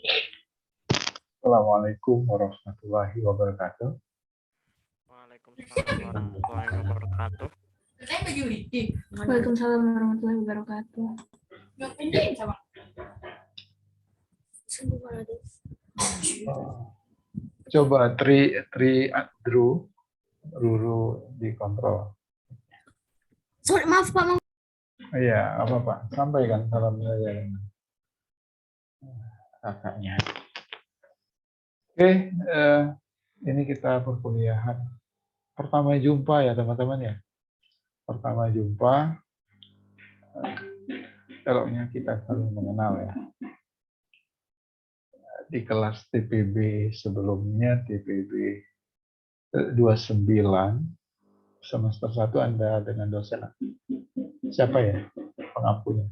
Assalamualaikum warahmatullahi wabarakatuh. Waalaikumsalam warahmatullahi wabarakatuh. Waalaikumsalam warahmatullahi wabarakatuh. Coba Drew, Ruru dikontrol. Sorry, maaf Pak. Iya, apa Pak? Sampaikan salam saya kakaknya. Oke, ini kita perkuliahan pertama jumpa ya teman-teman ya. Pertama jumpa, eloknya kita saling mengenal ya. Di kelas TPB sebelumnya, TPB 29, semester 1 Anda dengan dosen siapa ya pengampunya?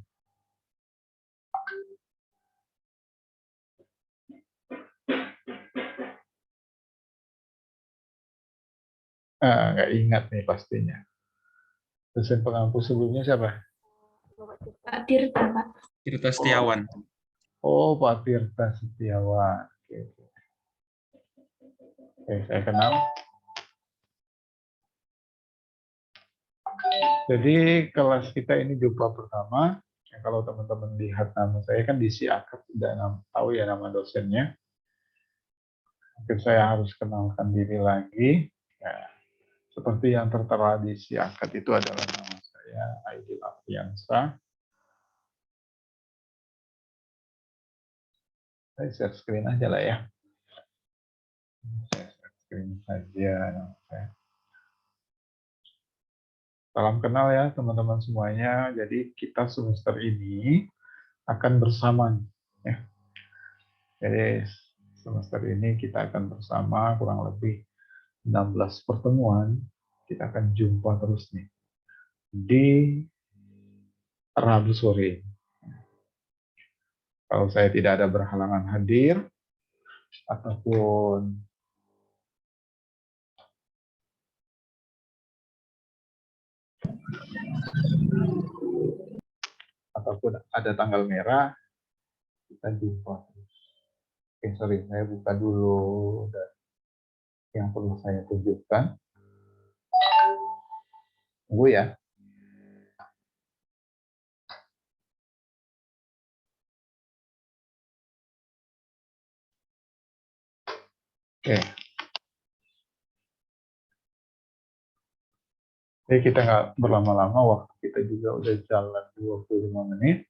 Nggak ingat nih pastinya. Dosen pengampu sebelumnya siapa? Pak Tirta, Pak. Tirta Setiawan. Oh, Pak Tirta Setiawan. Oke, saya kenal. Jadi kelas kita ini jumpa pertama. Ya, kalau teman-teman lihat nama saya kan di akad tidak tahu ya nama dosennya. Mungkin saya harus kenalkan diri lagi. Ya, seperti yang tertera di akad itu adalah nama saya Aidil Afriansa. Saya share screen aja lah ya. Saya share screen saja nama saya. Salam kenal ya teman-teman semuanya. Jadi kita semester ini akan bersama. Ya. Jadi semester ini kita akan bersama kurang lebih 16 pertemuan. Kita akan jumpa terus nih di Rabu sore. Kalau saya tidak ada berhalangan hadir ataupun ada tanggal merah, kita jumpa terus. Oke, sorry, saya buka dulu dan yang perlu saya tunjukkan. Tunggu ya. Oke. Jadi kita nggak berlama-lama, waktu kita juga udah jalan 25 menit.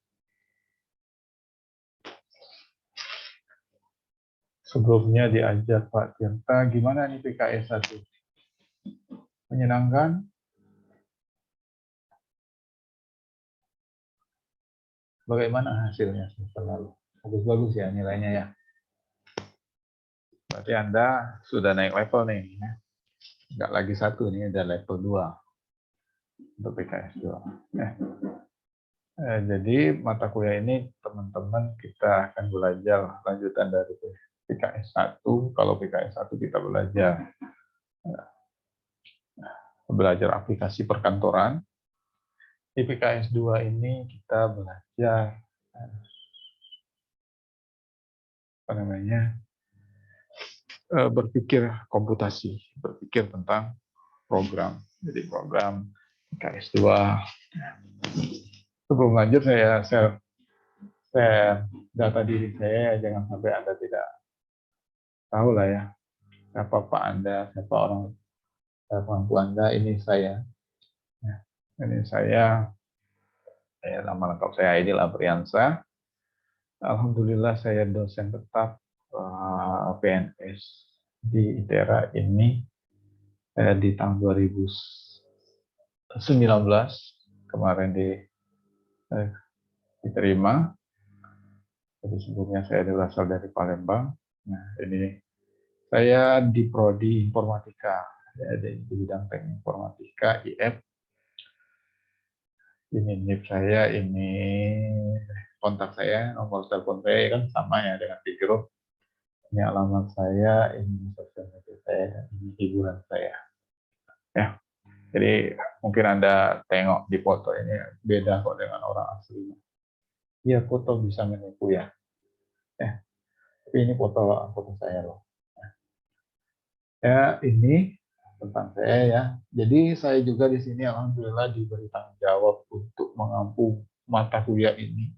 Sebelumnya diajak Pak Tirta, gimana nih PKS 1? Menyenangkan? Bagaimana hasilnya selalu? Bagus-bagus ya nilainya ya. Berarti Anda sudah naik level nih. Ya. Nggak lagi 1 nih, ada level 2 untuk PKS 2. Ya. Jadi mata kuliah ini teman-teman kita akan belajar lanjutan dari PKS 1. Kalau PKS 1 kita belajar aplikasi perkantoran. Di PKS 2 ini kita belajar berpikir komputasi, berpikir tentang program. Jadi program PKS 2. Sebelum lanjut saya share data diri saya, jangan sampai Anda tidak tahu lah ya siapa Pak Anda, siapa pengampu Anda. Ini saya. Ini saya nama lengkap saya Aidil Afriansa. Alhamdulillah saya dosen tetap PNS di ITERA ini di tahun 2019 kemarin diterima. Jadi sebelumnya saya berasal dari Palembang. Nah, ini saya di prodi informatika, ya, di bidang teknik informatika IF. Ini NIP saya, ini kontak saya, nomor telepon saya kan sama ya dengan di grup. Ini alamat saya, ini sosial media saya, ini hiburan saya. Ya, jadi mungkin Anda tengok di foto ini beda kok dengan orang aslinya. Iya, foto bisa menipu ya. Tapi ini foto saya loh. Ya, ini tentang saya ya. Jadi saya juga di sini alhamdulillah diberi tanggung jawab untuk mengampu mata kuliah ini.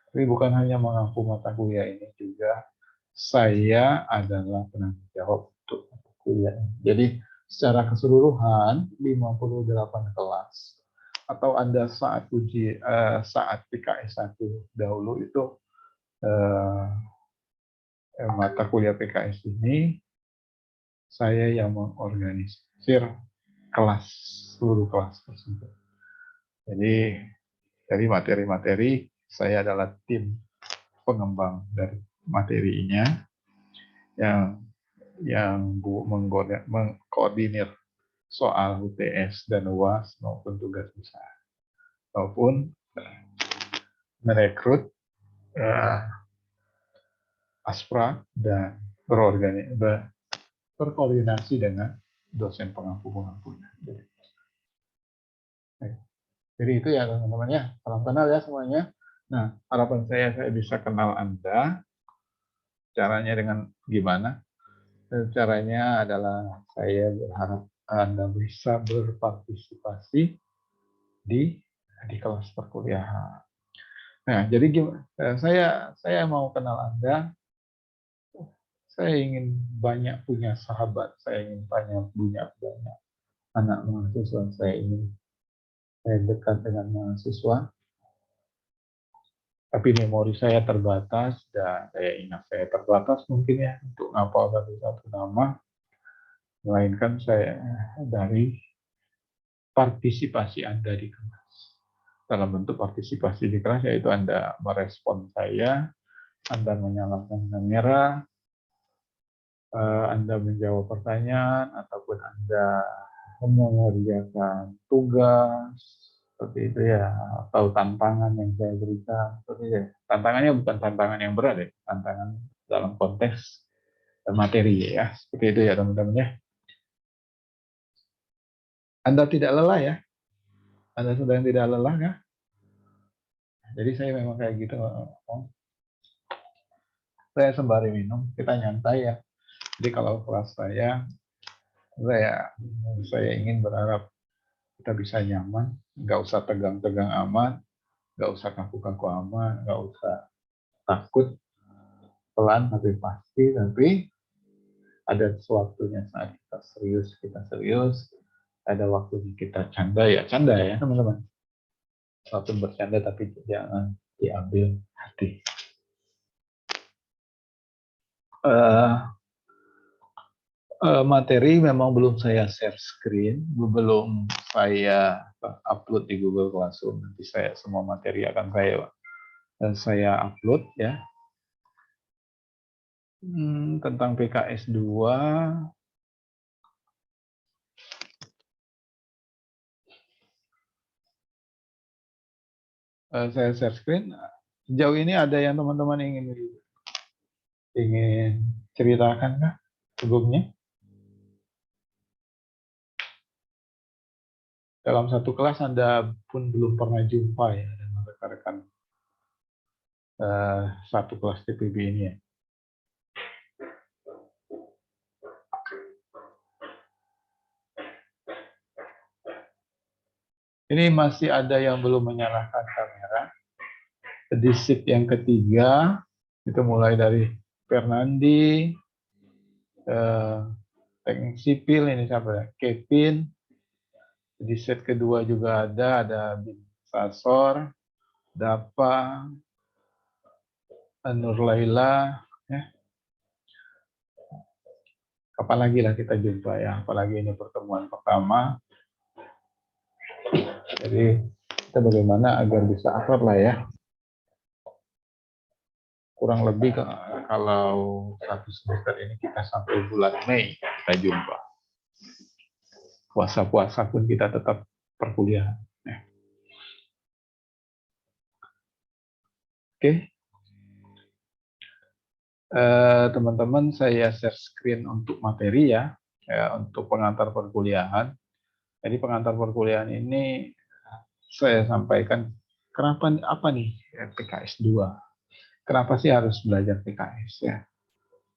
Tapi bukan hanya mengampu mata kuliah ini, juga saya adalah penanggung jawab untuk mata kuliah ini. Jadi secara keseluruhan 58 kelas atau Anda saat saat PKS 1 dahulu itu mata kuliah PKS ini saya yang mengorganisir kelas, seluruh kelas tersebut. Jadi dari materi-materi saya adalah tim pengembang dari materinya yang mengkoordinir soal UTS dan UAS maupun tugas besar, maupun merekrut aspra dan berkoordinasi dengan dosen pengampu-pengampunya. Jadi itu ya teman-teman ya, salam kenal ya semuanya. Nah, harapan saya bisa kenal Anda. Caranya dengan gimana? Caranya adalah saya berharap Anda bisa berpartisipasi di kelas perkuliahan. Nah, jadi gimana? Saya mau kenal Anda. Saya ingin banyak punya sahabat. Saya ingin punya banyak anak mahasiswa. Saya dekat dengan mahasiswa. Tapi memori saya terbatas dan saya ingat saya terbatas mungkin ya untuk ngapal satu nama, melainkan saya dari partisipasi Anda di kelas. Dalam bentuk partisipasi di kelas yaitu Anda merespon saya, Anda menyalakan kamera, Anda menjawab pertanyaan, ataupun Anda mengerjakan tugas, seperti itu ya, atau tantangan yang saya berikan, seperti itu ya. Tantangannya bukan tantangan yang berat ya, tantangan dalam konteks materi ya, seperti itu ya teman-teman ya. Anda tidak lelah ya? Anda sedang tidak lelah ya? Jadi saya memang kayak gitu. Saya sembari minum, kita nyantai ya. Jadi kalau kelas saya ingin berharap kita bisa nyaman, nggak usah tegang-tegang amat, nggak usah kaku-kaku amat, nggak usah takut, pelan tapi pasti, tapi ada waktunya saat kita serius, ada waktunya kita canda ya teman-teman. Waktu bercanda tapi jangan diambil hati. Materi memang belum saya share screen, belum saya upload di Google Classroom. Nanti semua materi akan saya upload ya. Tentang PKS 2, saya share screen. Sejauh ini ada yang teman-teman ingin ceritakan kah sebelumnya? Dalam satu kelas Anda pun belum pernah jumpa ya dengan rekan-rekan satu kelas TPB ini ya. Ini masih ada yang belum menyalakan kamera. Di shift yang ketiga, itu mulai dari Fernandi, teknik sipil, ini siapa ya? Kevin. Di set kedua juga ada Bin Sasor, Dapa, Nur Laila. Ya. Kapan lagi lah kita jumpa ya, apalagi ini pertemuan pertama. Jadi kita bagaimana agar bisa akrab lah ya. Kurang lebih kalau satu semester ini kita sampai bulan Mei kita jumpa. Puasa-puasa pun kita tetap perkuliahan. Ya. Oke. Teman-teman, saya share screen untuk materi ya, untuk pengantar perkuliahan. Jadi pengantar perkuliahan ini saya sampaikan apa nih PKS 2. Kenapa sih harus belajar PKS ya?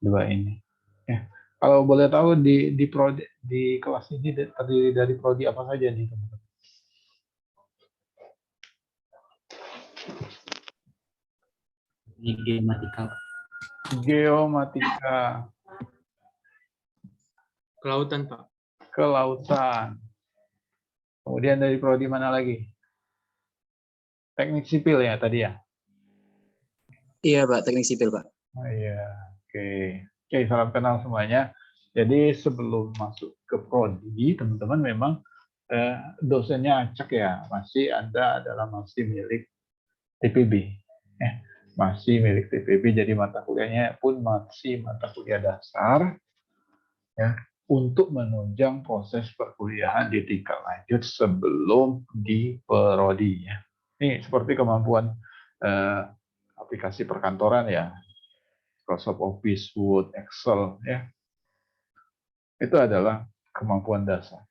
dua ini. Ya. Kalau boleh tahu di prodi di kelas ini terdiri dari prodi apa saja nih teman-teman? Di geomatika. Geomatika, Kelautan, Pak. kelautan. Kemudian dari prodi mana lagi? Teknik sipil ya tadi ya? Iya, Pak, teknik sipil, Pak. Oh iya, oke. Oke, salam kenal semuanya. Jadi sebelum masuk ke prodi, teman-teman memang dosennya acak ya, masih Anda adalah masih milik TPB. Masih milik TPB, jadi mata kuliahnya pun masih mata kuliah dasar ya, untuk menunjang proses perkuliahan di tingkat lanjut sebelum di prodi ya. Ini seperti kemampuan aplikasi perkantoran ya, Microsoft Office, Word, Excel ya. Itu adalah kemampuan dasar.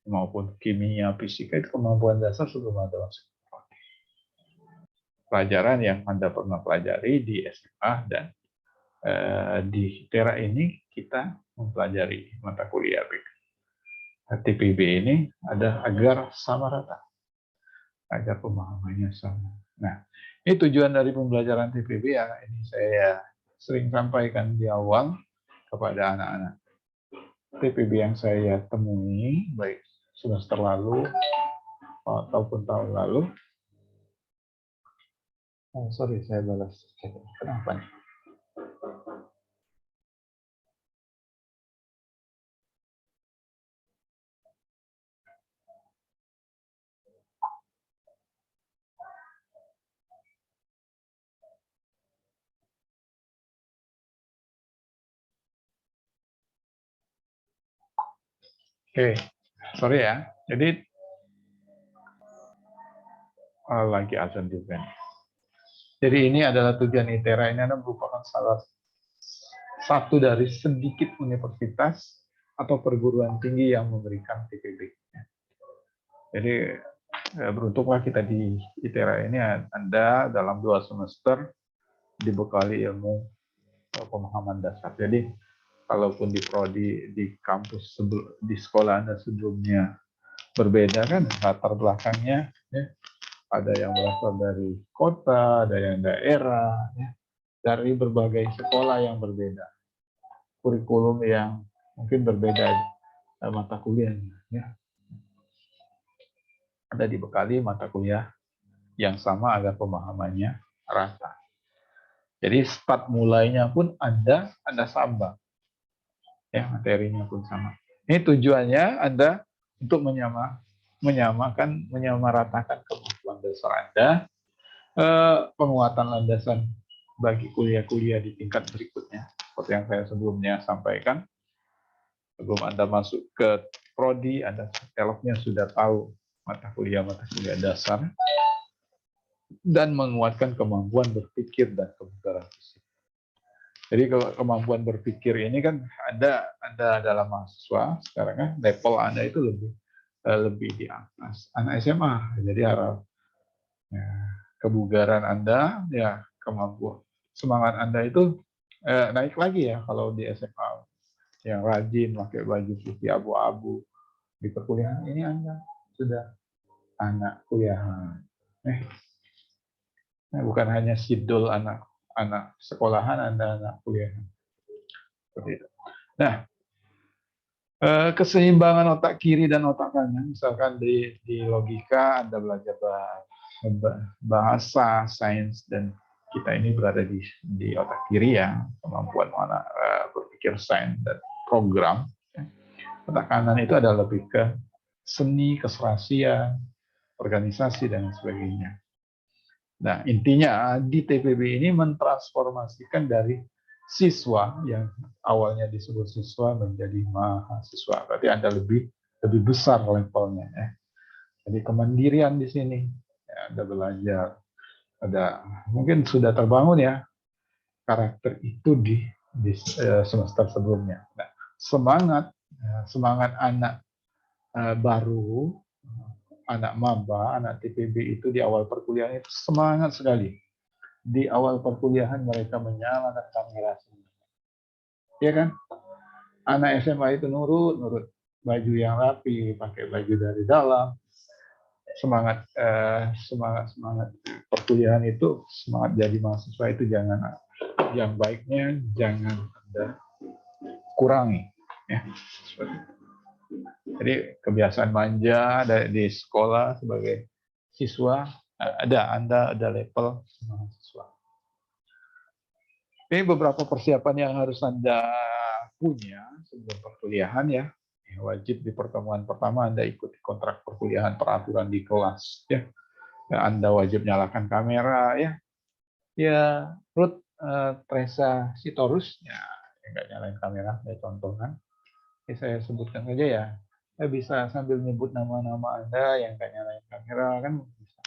Maupun kimia, fisika itu kemampuan dasar sebelum Anda masuk prodi. Pelajaran yang Anda pernah pelajari di SMA dan di TERA ini kita mempelajari mata kuliah TPB ini ada agar sama rata, agar pemahamannya sama. Nah, ini tujuan dari pembelajaran TPB ya, ini saya sering sampaikan di awal kepada anak-anak TPB yang saya temui, baik semester lalu ataupun tahun lalu. Oh, sorry, saya balas. Kenapa nih? Oke, sorry ya. Jadi lagi azan juga. Jadi ini adalah tujuan ITERA, ini adalah merupakan salah satu dari sedikit universitas atau perguruan tinggi yang memberikan TPB. Jadi beruntunglah kita di ITERA ini, Anda dalam 2 semester dibekali ilmu pemahaman dasar. Jadi kalaupun di prodi di kampus di sekolah Anda sebelumnya berbeda kan latar belakangnya ya. Ada yang berasal dari kota, ada yang daerah ya. Dari berbagai sekolah yang berbeda. Kurikulum yang mungkin berbeda mata kuliahnya ya. Ada dibekali mata kuliah yang sama agar pemahamannya rata. Jadi start mulainya pun Anda sama. Ya, materinya pun sama. Ini tujuannya Anda untuk menyamaratakan kemampuan dasar Anda, penguatan landasan bagi kuliah-kuliah di tingkat berikutnya. Seperti yang saya sebelumnya sampaikan, sebelum Anda masuk ke prodi, Anda eloknya sudah tahu mata kuliah dasar, dan menguatkan kemampuan berpikir dan kebugaran fisik. Jadi kalau kemampuan berpikir ini kan Anda adalah mahasiswa sekarang kan, level Anda itu lebih di atas anak SMA. Jadi harap ya, kebugaran Anda ya, kemampuan semangat Anda itu naik lagi ya kalau di SMA yang rajin pakai baju putih abu-abu. Di perkuliahan ini Anda sudah anak kuliahan. Bukan hanya sidul anak sekolahan, Anda anak kuliahan. Seperti itu. Nah, keseimbangan otak kiri dan otak kanan, misalkan di logika Anda belajar bahasa, sains, dan kita ini berada di otak kiri ya, kemampuan berpikir sains dan program. Otak kanan itu adalah lebih ke seni, keserasian, organisasi, dan sebagainya. Nah, intinya di TPB ini mentransformasikan dari siswa yang awalnya disebut siswa menjadi mahasiswa. Berarti Anda lebih besar levelnya. Ya. Jadi kemandirian di sini. Ya, Anda belajar. Ada mungkin sudah terbangun ya karakter itu di semester sebelumnya. Nah, semangat anak baru, anak maba, anak TPB itu di awal perkuliahan itu semangat sekali. Di awal perkuliahan mereka menyalakan kamera. ya kan? Anak SMA itu nurut baju yang rapi, pakai baju dari dalam, semangat perkuliahan itu, semangat jadi mahasiswa itu jangan, yang baiknya jangan Anda kurangi, ya. Jadi kebiasaan manja di sekolah sebagai siswa, Anda ada level mahasiswa. Ini beberapa persiapan yang harus Anda punya sebelum perkuliahan, ya. Wajib di pertemuan pertama Anda ikuti kontrak perkuliahan, peraturan di kelas, ya. Anda wajib nyalakan kamera, ya. Ya, Ruth Teresa Sitorus, ya, nggak nyalain kamera, ya contoh kan. Saya sebutkan saja ya. Saya bisa sambil nyebut nama-nama Anda yang nggak nyalain kamera kan bisa.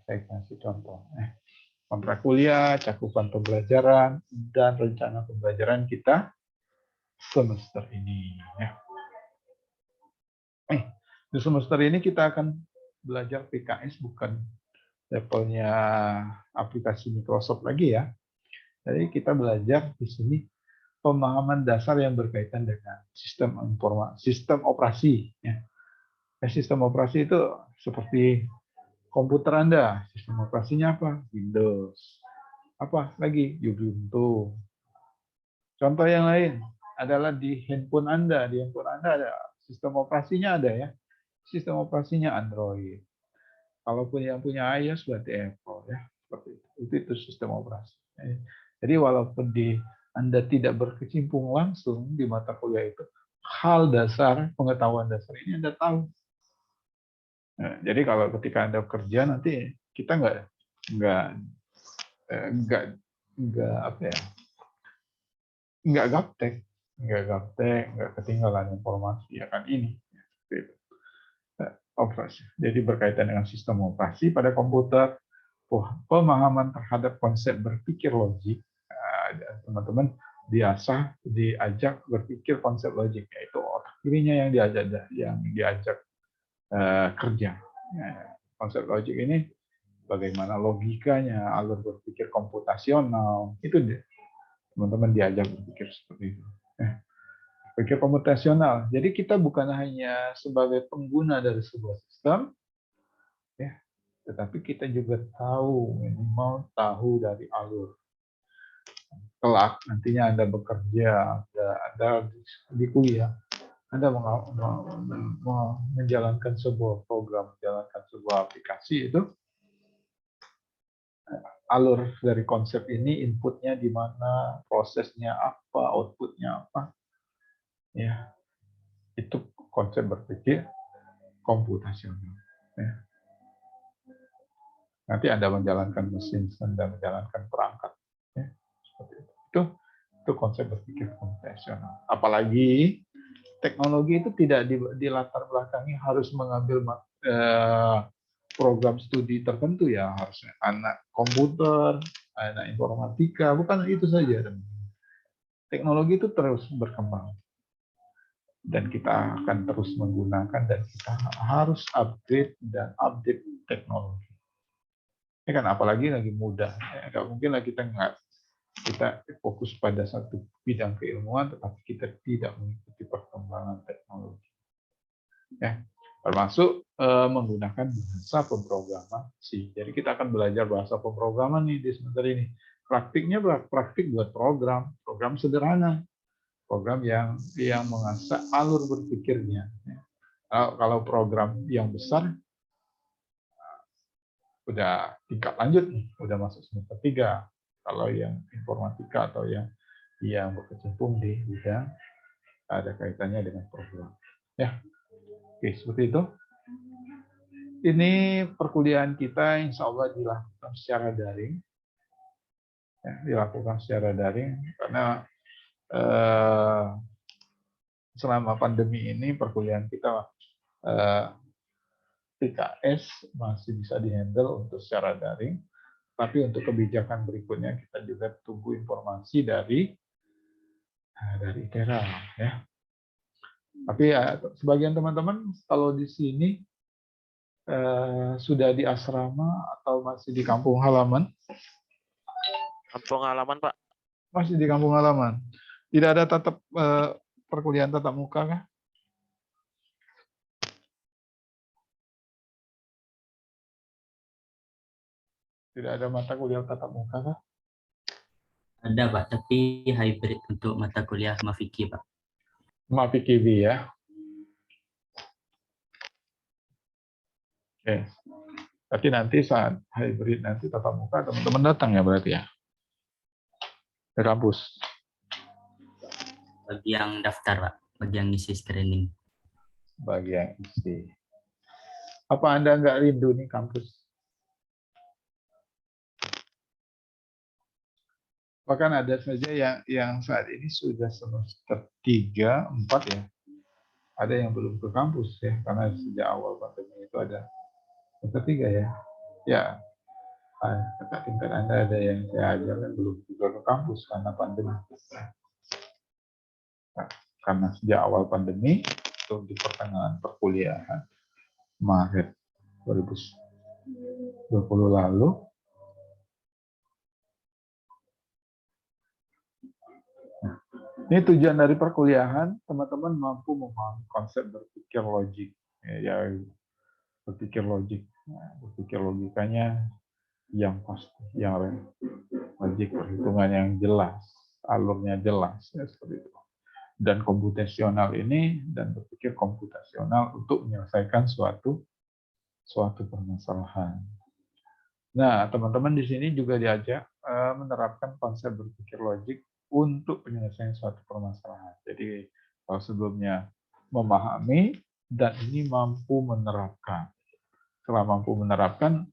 Saya kasih contoh. Kontrak kuliah, cakupan pembelajaran, dan rencana pembelajaran kita semester ini. Ya. Di semester ini kita akan belajar PKS, bukan levelnya aplikasi Microsoft lagi ya. Jadi kita belajar di sini pemahaman dasar yang berkaitan dengan sistem operasi. Ya. Sistem operasi itu seperti komputer Anda, sistem operasinya apa? Windows. Apa lagi? Ubuntu. Contoh yang lain adalah di handphone Anda. Di handphone Anda ada sistem operasinya ada ya. Sistem operasinya Android. Kalaupun yang punya iOS berarti Apple ya. Seperti itu. Itu sistem operasi. Jadi walaupun Anda tidak berkecimpung langsung di mata kuliah itu, hal dasar, pengetahuan dasar ini Anda tahu. Nah, jadi kalau ketika Anda kerja nanti kita nggak gaptek, nggak ketinggalan informasi ya kan ini. Operasi. Jadi berkaitan dengan sistem operasi pada komputer, pemahaman terhadap konsep berpikir logik, teman-teman diajak berpikir konsep logik, yaitu otak kirinya yang diajak kerja. Konsep logik ini bagaimana logikanya, alur berpikir komputasional, itu teman-teman diajak berpikir seperti itu. Berpikir komputasional. Jadi kita bukan hanya sebagai pengguna dari sebuah sistem, ya, tetapi kita juga minimal tahu dari alur. Kelak nantinya Anda bekerja, Anda di kuliah, Anda menjalankan sebuah program, menjalankan sebuah aplikasi, itu alur dari konsep ini, inputnya di mana, prosesnya apa, outputnya apa, ya itu konsep berpikir komputasional. Ya. Nanti Anda menjalankan mesin, Anda menjalankan perangkat, ya. Seperti itu konsep berpikir komputasional. Apalagi teknologi itu tidak dilatar belakangi harus mengambil program studi tertentu ya, harusnya anak komputer, anak informatika, bukan itu saja. Teknologi itu terus berkembang dan kita akan terus menggunakan dan kita harus upgrade teknologi. Ini kan apalagi lagi mudah, ya, nggak mungkin lah kita fokus pada satu bidang keilmuan, tetapi kita tidak mengikuti perkembangan teknologi. Ya, termasuk menggunakan bahasa pemrograman. Jadi kita akan belajar bahasa pemrograman nih di semester ini. Praktiknya praktik buat program sederhana, program yang mengasah alur berpikirnya. Kalau program yang besar, udah tingkat lanjut nih, udah masuk semester 3. Kalau yang informatika atau yang berkecimpung di bidang ada kaitannya dengan program. Ya, oke, seperti itu. Ini perkuliahan kita insya Allah dilakukan secara daring. Ya, dilakukan secara daring karena selama pandemi ini perkuliahan kita PKS masih bisa dihandle untuk secara daring. Tapi untuk kebijakan berikutnya kita juga tunggu informasi dari ITERA, ya. Tapi sebagian teman-teman kalau di sini sudah di asrama atau masih di kampung halaman? Kampung halaman, Pak. Masih di kampung halaman. Tidak ada perkuliahan tatap muka kah? Tidak ada mata kuliah tatap muka kah? Ada Pak, tapi hybrid untuk mata kuliah Mafiki Pak. Mafi Kibi ya. Oke. Tapi nanti saat hybrid nanti tatap muka teman-teman datang ya berarti ya ke kampus. Bagi yang daftar Pak, bagi yang ngisi screening. Bagi yang isi. Apa Anda nggak rindu nih kampus? Bahkan ada saja yang saat ini sudah semester 3, 4 ya. Ada yang belum ke kampus ya, karena sejak awal pandemi itu ada semester 3 ya. Ya, kakak tingkat Anda ada yang saya ajarkan belum juga ke kampus karena pandemi. Nah, karena sejak awal pandemi, itu di pertengahan perkuliahan Maret 2020 lalu, ini tujuan dari perkuliahan, teman-teman mampu memahami konsep berpikir logik. Ya, berpikir logik. Berpikir logikanya yang pasti, yang logik perhitungan yang jelas, alurnya jelas, ya, seperti itu. Dan komputasional ini, dan berpikir komputasional untuk menyelesaikan suatu permasalahan. Nah, teman-teman di sini juga diajak menerapkan konsep berpikir logik untuk penyelesaian suatu permasalahan. Jadi, kalau sebelumnya memahami dan ini mampu menerapkan. Setelah mampu menerapkan,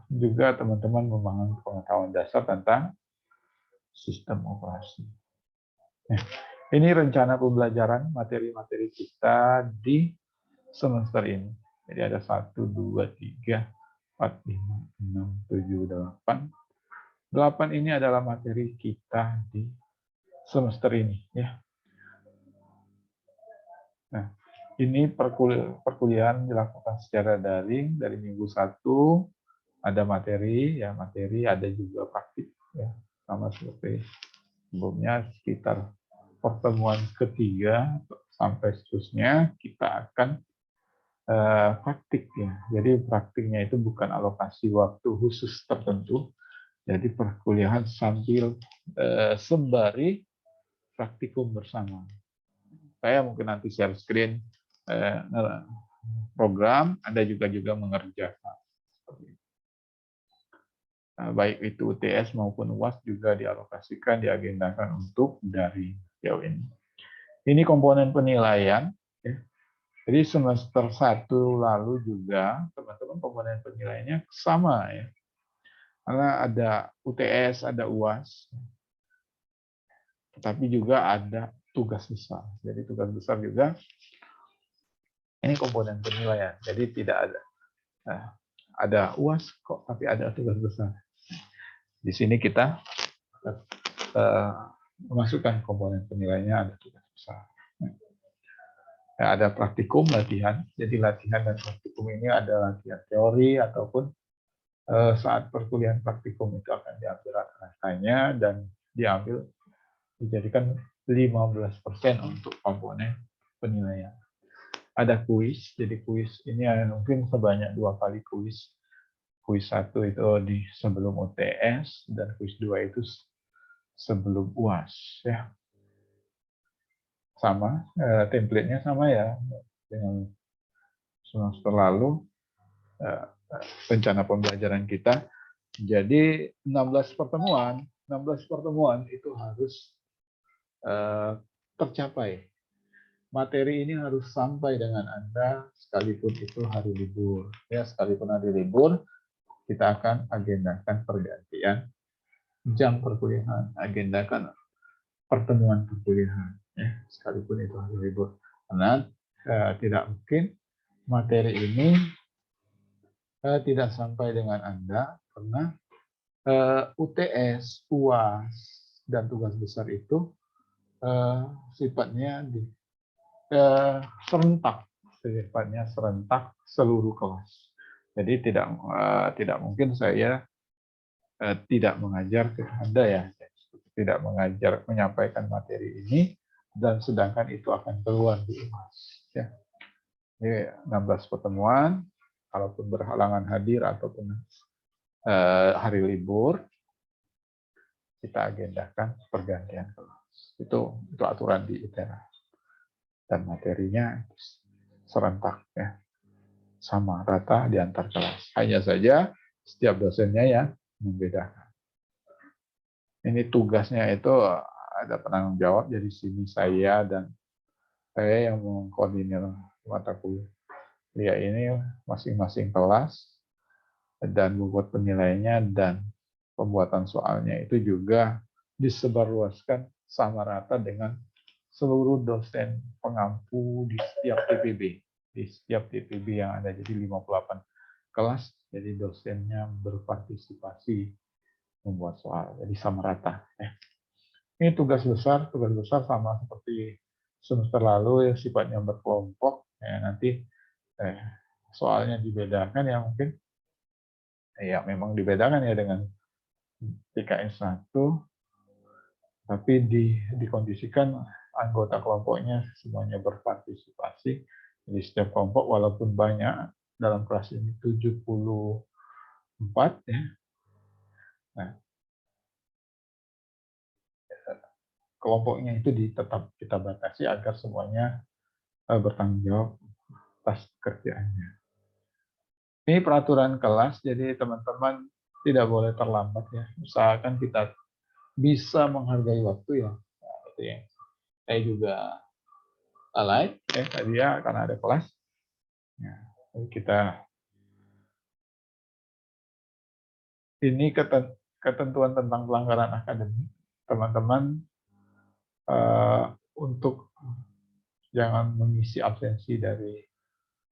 juga teman-teman memahami pengetahuan dasar tentang sistem operasi. Nah, ini rencana pembelajaran materi-materi kita di semester ini. Jadi ada 1, 2, 3, 4, 5, 6, 7, 8. 8 ini adalah materi kita di semester ini. Ya. Nah, ini perkuliahan dilakukan secara daring dari minggu 1, ada materi, ya materi, ada juga praktik. Ya. Sama seperti sebelumnya, sekitar pertemuan ketiga sampai seterusnya kita akan praktik ya. Jadi praktiknya itu bukan alokasi waktu khusus tertentu. Jadi perkuliahan sambil sembari praktikum bersama. Saya mungkin nanti share screen program, Anda juga mengerjakan. Baik itu UTS maupun UAS juga dialokasikan, diagendakan untuk daring jauh ini. Ini komponen penilaian. Ya. Jadi semester 1 lalu juga teman-teman komponen penilaiannya sama ya. Karena ada UTS, ada UAS. Tetapi juga ada tugas besar. Jadi tugas besar juga ini komponen penilaian. Jadi tidak ada UAS kok, tapi ada tugas besar. Di sini kita memasukkan komponen penilaiannya, ada tugas besar. Ada praktikum latihan, jadi latihan dan praktikum ini ada latihan teori ataupun saat perkuliahan praktikum itu akan diambil rata-ratanya dan dijadikan 15% untuk komponen penilaian. Ada kuis, jadi kuis ini mungkin sebanyak 2 kali kuis. Kuis 1 itu di sebelum UTS dan kuis 2 itu sebelum UAS ya. Sama, template-nya sama ya dengan semester lalu, rencana pembelajaran kita. Jadi 16 pertemuan itu harus tercapai. Materi ini harus sampai dengan Anda sekalipun itu hari libur. Ya, sekalipun hari libur, kita akan agendakan pergantian jam perkuliahan, agendakan pertemuan perkuliahan. Ya, sekalipun itu hari libur. Karena tidak mungkin materi ini tidak sampai dengan Anda karena UTS, UAS, dan tugas besar itu sifatnya serentak seluruh kelas. Jadi tidak mungkin saya tidak mengajar ke Anda ya. tidak mengajar, menyampaikan materi ini, dan sedangkan itu akan keluar di UAS. Ya. Ini 16 pertemuan, kalaupun berhalangan hadir ataupun hari libur, kita agendakan pergantian kelas. Itu aturan di ITERA. Dan materinya serentak, ya, sama rata di antar kelas. Hanya saja setiap dosennya yang membedakan. Ini tugasnya itu ada penanggung jawab, jadi sini saya dan saya yang mengkoordinir mata kuliah ini masing-masing kelas, dan bobot penilaiannya dan pembuatan soalnya itu juga disebarluaskan sama rata dengan seluruh dosen pengampu di setiap TPB. Di setiap TPB yang ada, jadi 58 kelas, jadi dosennya berpartisipasi membuat soal, jadi sama rata. Ini tugas besar sama seperti semester lalu, ya, sifatnya berkelompok. Ya, nanti soalnya dibedakan, ya mungkin ya memang dibedakan ya dengan PKS 1, tapi dikondisikan anggota kelompoknya semuanya berpartisipasi. Jadi setiap kelompok walaupun banyak, dalam kelas ini 74, ya. Nah, kelompoknya itu tetap kita batasi agar semuanya bertanggung jawab atas pekerjaannya. Ini peraturan kelas, jadi teman-teman tidak boleh terlambat, ya. Usahakan kita bisa menghargai waktu, ya. Nah, itu yang saya juga lalai tadi ya, karena ada kelas. Ya, jadi kita ini ketentuan tentang pelanggaran akademik, teman-teman untuk jangan mengisi absensi dari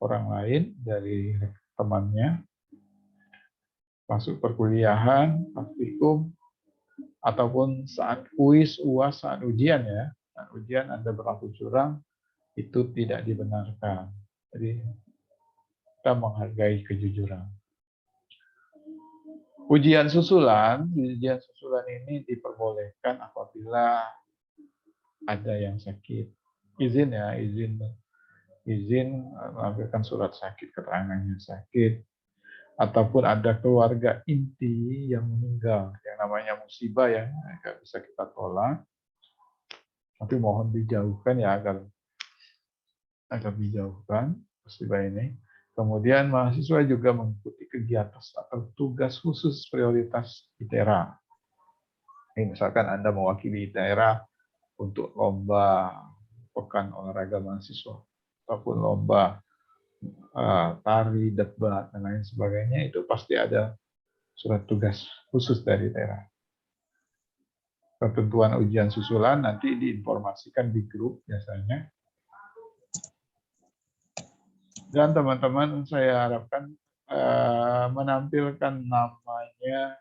orang lain, dari temannya, masuk perkuliahan, praktikum, ataupun saat kuis, UAS, saat ujian, ya. Saat ujian Anda berlaku curang, itu tidak dibenarkan. Jadi kita menghargai kejujuran. Ujian susulan ini diperbolehkan apabila ada yang sakit. Izin melampirkan surat sakit, keterangannya sakit, ataupun ada keluarga inti yang meninggal, yang namanya musibah, ya, nggak bisa kita tolak. Tapi mohon dijauhkan, ya, agar dijauhkan musibah ini. Kemudian mahasiswa juga mengikuti kegiatan atau tugas khusus prioritas ITERA. Misalkan Anda mewakili ITERA untuk lomba pekan olahraga mahasiswa, ataupun lomba tari, debat, dan lain sebagainya, itu pasti ada surat tugas khusus dari ITERA. Ketentuan ujian susulan nanti diinformasikan di grup biasanya. Dan teman-teman saya harapkan menampilkan namanya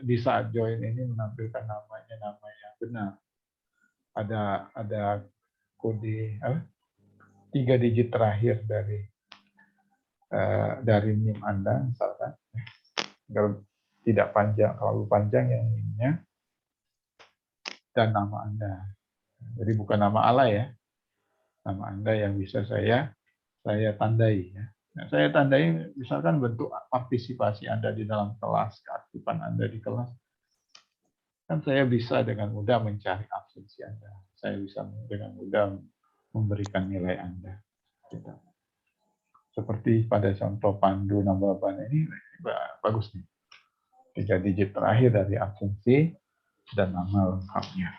di saat join ini, menampilkan namanya yang benar. Ada kode 3 digit terakhir dari NIM Anda, misalkan, agar tidak terlalu panjang yang NIM-nya, dan nama Anda. Jadi bukan nama alay, ya, nama Anda yang bisa saya tandai, ya. Nah, saya tandai misalkan bentuk partisipasi Anda di dalam kelas, keaktifan Anda di kelas. Kan saya bisa dengan mudah mencari absensi Anda. Saya bisa dengan mudah memberikan nilai Anda. Seperti pada contoh pandu Nambaban ini, bagus nih. 3 digit terakhir dari absensi dan nama lengkapnya.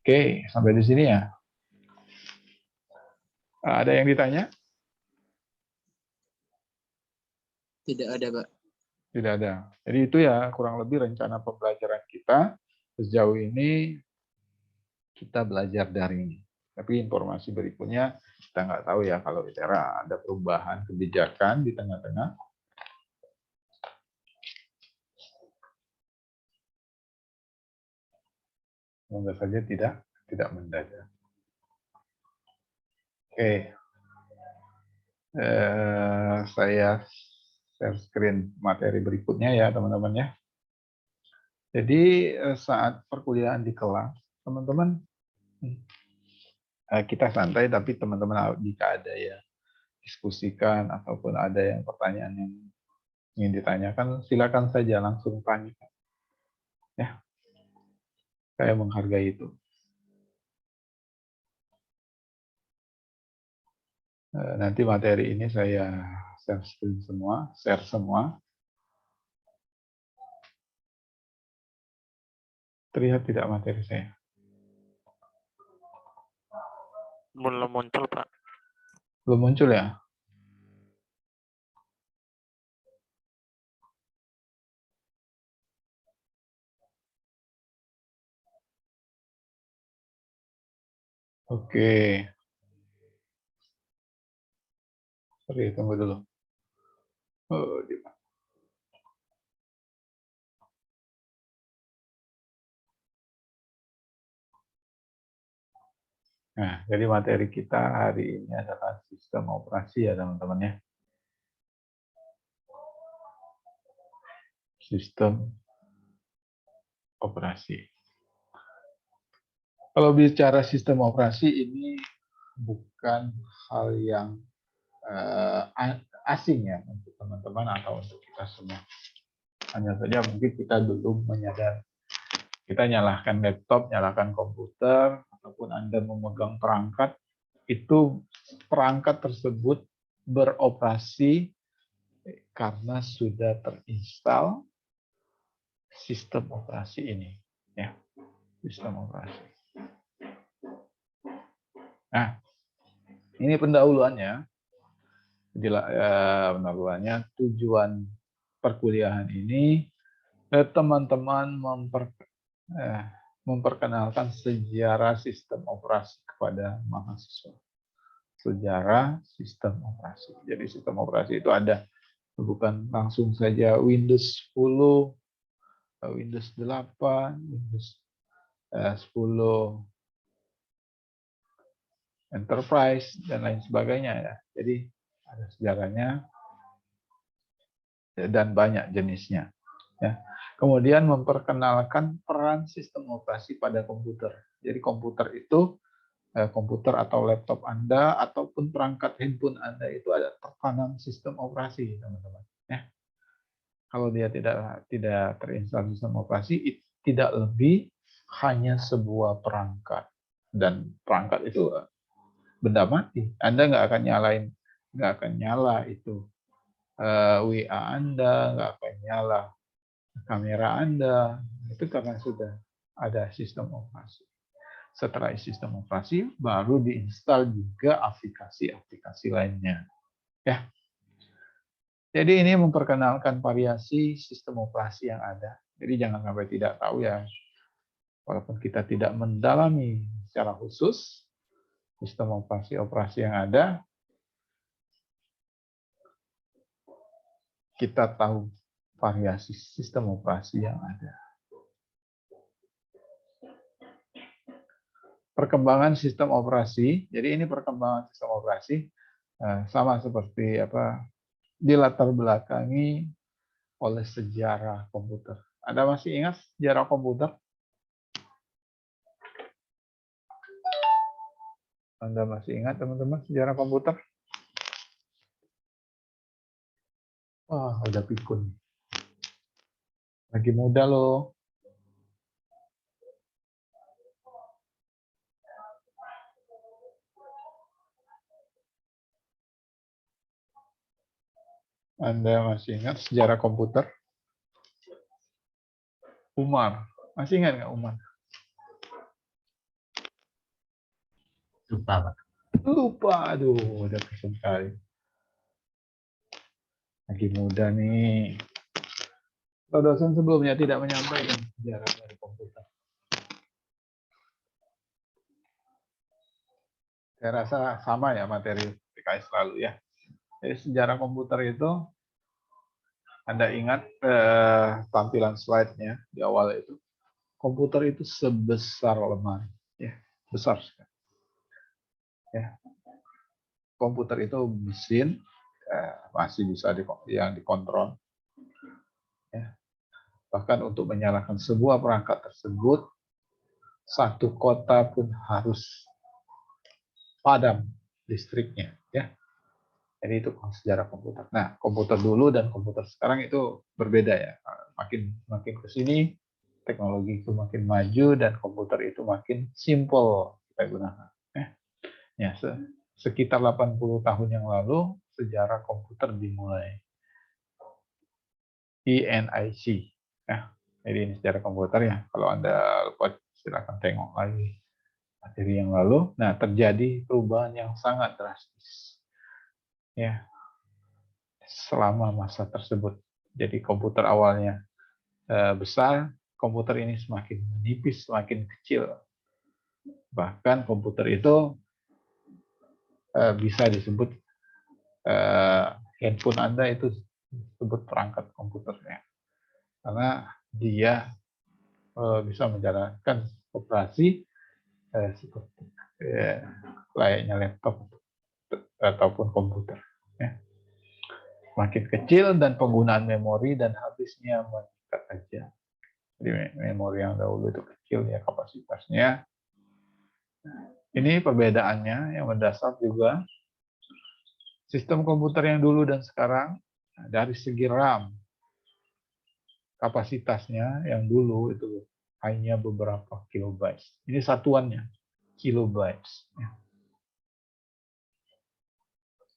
Oke, sampai di sini, ya. Ada yang ditanya? Tidak ada, Pak. Tidak ada. Jadi itu, ya, kurang lebih rencana pembelajaran kita. Sejauh ini kita belajar daring. Tapi informasi berikutnya kita nggak tahu, ya, kalau ITERA ada perubahan kebijakan di tengah-tengah. Semoga saja tidak mendadak. Oke. Saya share screen materi berikutnya ya teman-teman ya. Jadi saat perkuliahan di kelas, teman-teman kita santai, tapi teman-teman jika ada ya diskusikan ataupun ada yang pertanyaan yang ingin ditanyakan, silakan saja langsung tanya. Ya, saya menghargai itu. Nanti materi ini saya share screen semua, share semua. Terlihat tidak materi saya? Belum muncul, Pak. Belum muncul ya? Oke. Sorry, tunggu dulu. Oh, di mana? Nah, jadi materi kita hari ini adalah sistem operasi ya teman-teman ya. Sistem operasi. Kalau bicara sistem operasi ini bukan hal yang asing ya untuk teman-teman atau untuk kita semua. Hanya saja mungkin kita belum menyadari. Kita nyalakan laptop, nyalakan komputer, ataupun Anda memegang perangkat, itu perangkat tersebut beroperasi karena sudah terinstal sistem operasi ini. Ya, sistem operasi. Nah, ini pendahuluannya. Pendahuluannya, tujuan perkuliahan ini, teman-teman memperkenalkan sejarah sistem operasi kepada mahasiswa. Sejarah sistem operasi. Jadi sistem operasi itu ada, bukan langsung saja Windows 10, Windows 8, Windows 10 Enterprise, dan lain sebagainya ya. Jadi ada sejarahnya dan banyak jenisnya. Ya. Kemudian memperkenalkan peran sistem operasi pada komputer. Jadi komputer itu, komputer atau laptop Anda ataupun perangkat handphone Anda itu ada tertanam sistem operasi, teman-teman. Ya. Kalau dia tidak terinstall sistem operasi, itu tidak lebih hanya sebuah perangkat, dan perangkat itu benda mati. Anda nggak akan nyala itu WA Anda, nggak akan nyala kamera Anda, itu karena sudah ada sistem operasi. Setelah sistem operasi, baru diinstal juga aplikasi-aplikasi lainnya. Ya. Jadi ini memperkenalkan variasi sistem operasi yang ada. Jadi jangan sampai tidak tahu ya, walaupun kita tidak mendalami secara khusus sistem operasi yang ada, kita tahu variasi sistem operasi yang ada. Perkembangan sistem operasi, jadi ini perkembangan sistem operasi sama seperti dilatar belakangi oleh sejarah komputer. Anda masih ingat sejarah komputer? Anda masih ingat teman-teman sejarah komputer? Wah, udah pikun. Lagi muda loh. Anda masih ingat sejarah komputer? Umar, masih ingat nggak Umar? Lupa, Pak. Lupa, aduh, udah pikun sekali. Lagi muda nih. Dosen sebelumnya tidak menyampaikan sejarah dari komputer. Saya rasa sama ya materi PKS lalu ya. Jadi sejarah komputer itu, Anda ingat tampilan slide-nya di awal itu, komputer itu sebesar lemari, ya, besar sekali. Ya. Komputer itu mesin masih bisa yang dikontrol. Ya. Bahkan untuk menyalakan sebuah perangkat tersebut, satu kota pun harus padam listriknya. Ya. Jadi itu sejarah komputer. Nah, komputer dulu dan komputer sekarang itu berbeda ya. Makin ke sini teknologi itu makin maju dan komputer itu makin simple kita gunakan. Ya, sekitar 80 tahun yang lalu sejarah komputer dimulai. ENIC. Ya, jadi ini sejarah komputer ya. Kalau Anda lupa silakan tengok lagi materi yang lalu. Nah, terjadi perubahan yang sangat drastis. Ya, selama masa tersebut. Jadi komputer awalnya besar, komputer ini semakin menipis, semakin kecil. Bahkan komputer itu bisa disebut handphone Anda itu disebut perangkat komputernya. Karena dia bisa menjalankan operasi seperti layaknya laptop ataupun komputer. Ya. Makin kecil dan penggunaan memori dan habisnya meningkat aja. Jadi memori yang dahulu itu kecil ya kapasitasnya. Ini perbedaannya yang mendasar juga. Sistem komputer yang dulu dan sekarang dari segi RAM kapasitasnya yang dulu itu hanya beberapa kilobytes. Ini satuannya kilobytes.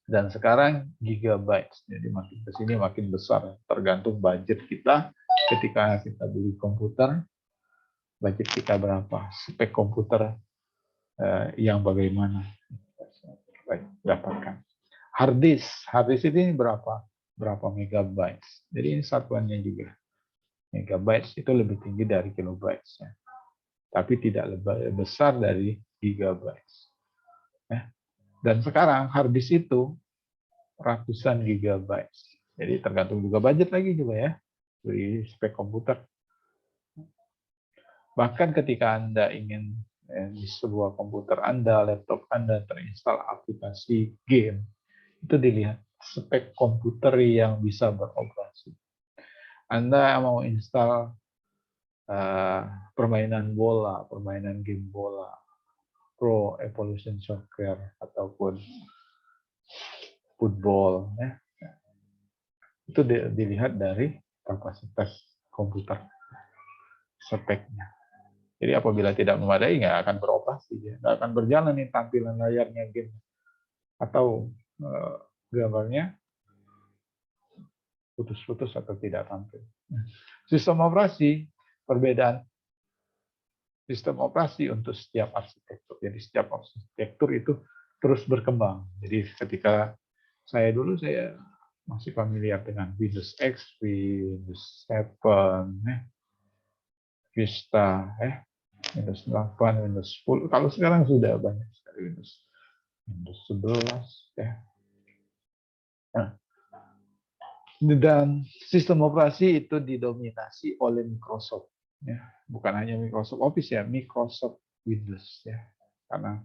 Dan sekarang gigabytes. Jadi makin ke sini makin besar, tergantung budget kita. Ketika kita beli komputer, budget kita berapa? Spek komputer yang bagaimana dapatkan. Hard disk ini berapa megabytes. Jadi ini satuannya juga. Megabytes itu lebih tinggi dari kilobytes. Ya. Tapi tidak lebih besar dari gigabytes. Ya. Dan sekarang hard disk itu ratusan gigabytes. Jadi tergantung juga budget lagi juga ya. Dari spek komputer. Bahkan ketika Anda ingin di sebuah komputer Anda, laptop Anda terinstall aplikasi game, itu dilihat spek komputer yang bisa beroperasi. Anda mau install permainan bola, permainan game bola, Pro Evolution Soccer ataupun football, ya. Itu dilihat dari kapasitas komputer, speknya. Jadi apabila tidak memadai, nggak akan beroperasi, ya. Nggak akan berjalan nih tampilan layarnya game atau gambarnya putus-putus atau tidak tampil. Sistem operasi, perbedaan sistem operasi untuk setiap arsitektur. Jadi setiap arsitektur itu terus berkembang. Jadi ketika saya masih familiar dengan Windows XP, Windows 7, Vista, Windows 8, Windows 10. Kalau sekarang sudah banyak sekali Windows 11, ya. Nah, dan sistem operasi itu didominasi oleh Microsoft, ya. Bukan hanya Microsoft Office ya, Microsoft Windows ya. Karena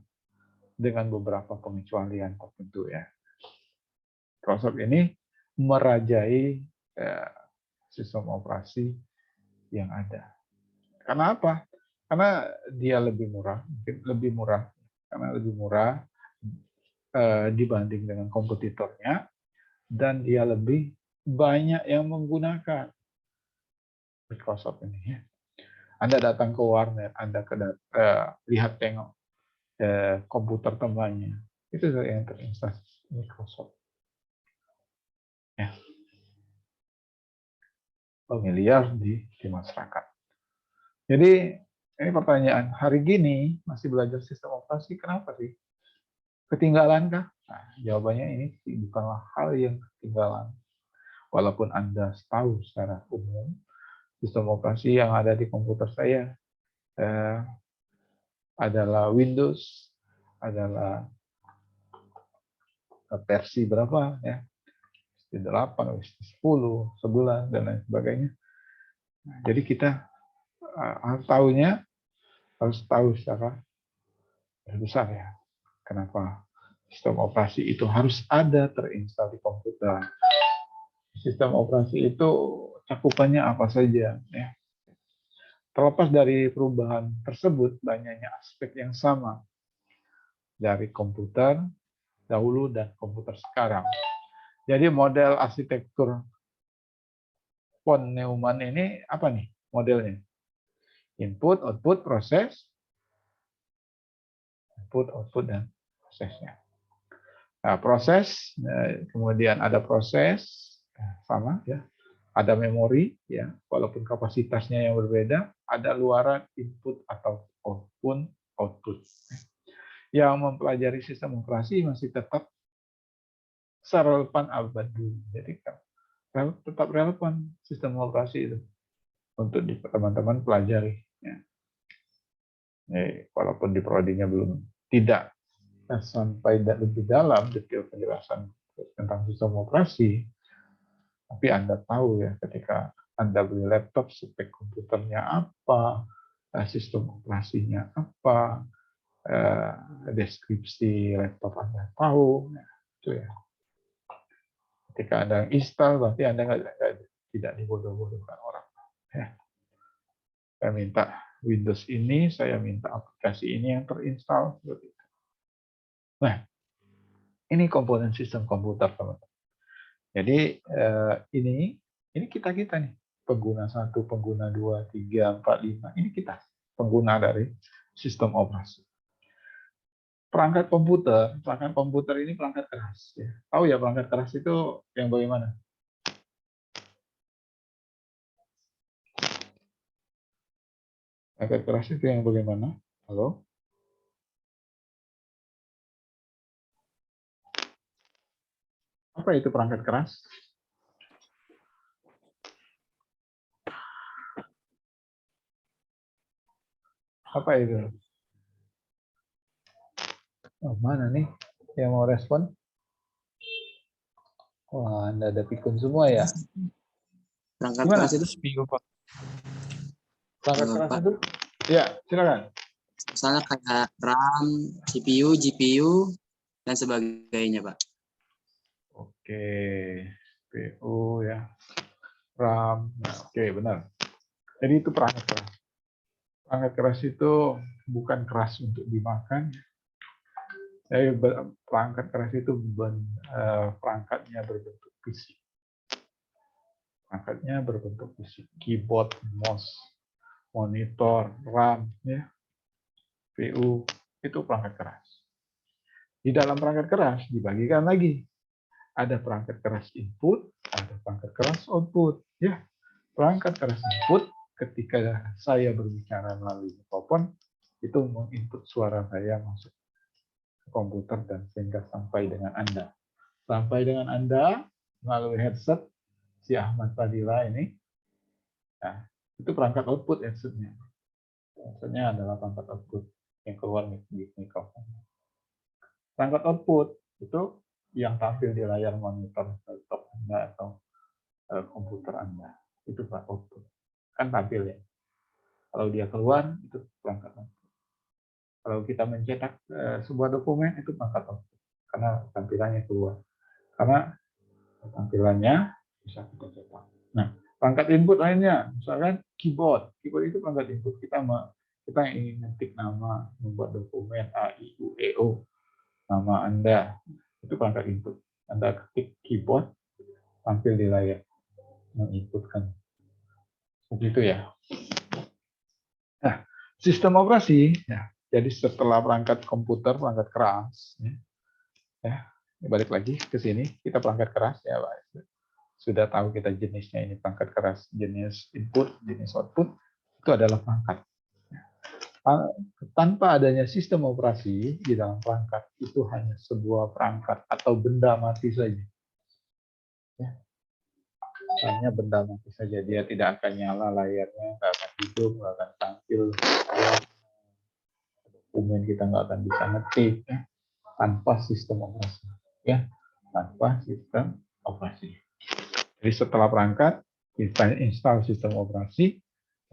dengan beberapa pengecualian tertentu ya. Microsoft ini merajai sistem operasi yang ada. Karena apa? Karena dia lebih murah, karena lebih murah dibanding dengan kompetitornya, dan dia lebih banyak yang menggunakan Microsoft ini. Ya. Anda datang ke warnet, Anda lihat tengok komputer temannya, itu yang terinstall Microsoft. Ya. Familiar di masyarakat. Jadi ini pertanyaan, hari gini masih belajar sistem operasi, kenapa sih? Ketinggalan kah? Nah, jawabannya ini bukanlah hal yang ketinggalan. Walaupun Anda tahu secara umum, sistem operasi yang ada di komputer saya adalah Windows, adalah versi berapa ya, 8, 10, 11 dan lain sebagainya. Nah, jadi kita harus tahu secara besar ya, kenapa Sistem operasi itu harus ada terinstal di komputer. Sistem operasi itu cakupannya apa saja, ya. Terlepas dari perubahan tersebut, banyaknya aspek yang sama dari komputer dahulu dan komputer sekarang. Jadi model arsitektur von Neumann ini apa nih modelnya? Input, output, proses, input, output, dan prosesnya. Nah, proses, kemudian ada proses, sama ya. Ada memori, ya, walaupun kapasitasnya yang berbeda, ada luaran input atau output. Yang mempelajari sistem operasi masih tetap serelevan abad dulu. Jadi tetap relevan sistem operasi itu untuk teman-teman pelajari. Ya. Walaupun di prodinya belum tidak sampai lebih dalam detail penjelasan tentang sistem operasi, tapi Anda tahu ya ketika Anda beli laptop, spek komputernya apa, sistem operasinya apa, deskripsi laptop Anda tahu, itu ya. Ketika Anda install, berarti Anda tidak dibodoh-bodohkan orang. Ya. Saya minta Windows ini, saya minta aplikasi ini yang terinstall. Nah, ini komponen sistem komputer, teman-teman. Jadi ini kita nih, pengguna 1, pengguna 2, 3, 4, 5, ini kita pengguna dari sistem operasi. Perangkat komputer ini perangkat keras. Ya. Tahu ya perangkat keras itu yang bagaimana? Perangkat keras itu yang bagaimana? Halo? Apa itu perangkat keras? Apa itu? Oh, mana nih yang mau respon? Wah, Anda ada pikun semua ya? Perangkat Gimana? keras itu Bingung, Pak. Perangkat keras Pak, itu? Ya, silakan. misalnya kayak RAM, CPU, GPU, dan sebagainya, Pak. Oke, CPU ya, RAM. Nah, oke, benar. Jadi itu perangkat keras. Perangkat keras itu bukan keras untuk dimakan. Jadi perangkat keras itu perangkatnya berbentuk fisik. Perangkatnya berbentuk fisik. Keyboard, mouse, monitor, RAM, ya, CPU, itu perangkat keras. Di dalam perangkat keras dibagikan lagi. Ada perangkat keras input, ada perangkat keras output. Ya, perangkat keras input ketika saya berbicara melalui mikrofon itu menginput suara saya masuk ke komputer dan sehingga sampai dengan Anda. Sampai dengan Anda melalui headset si Ahmad Fadila ini. Nah, itu perangkat output headsetnya. Headsetnya adalah perangkat output yang keluar di mikrofon. Perangkat output itu yang tampil di layar monitor laptop Anda atau komputer Anda. Itu perangkat output. Kan tampil ya. Kalau dia keluar, itu perangkat output. Kalau kita mencetak sebuah dokumen, itu perangkat output. Karena tampilannya keluar. Karena tampilannya bisa kita cetak. Nah, perangkat input lainnya, misalkan keyboard. Keyboard itu perangkat input. Kita ingin ngetik nama, membuat dokumen A, I, U, E, O. Nama Anda, itu perangkat input. Anda ketik keyboard, tampil di layar. Menginputkan. Seperti itu ya. Nah, sistem operasi, ya, jadi setelah perangkat komputer, perangkat keras, ya, balik lagi ke sini, kita perangkat keras, ya, Pak. Sudah tahu kita jenisnya ini perangkat keras, jenis input, jenis output, itu adalah perangkat. Tanpa adanya sistem operasi di dalam perangkat, itu hanya sebuah perangkat atau benda mati saja. Ya. Hanya benda mati saja, dia tidak akan nyala layarnya, nggak akan hidup, nggak akan tampil, dokumen kita nggak akan bisa ngetik, ya, tanpa sistem operasi, ya, tanpa sistem operasi. Jadi setelah perangkat kita install sistem operasi.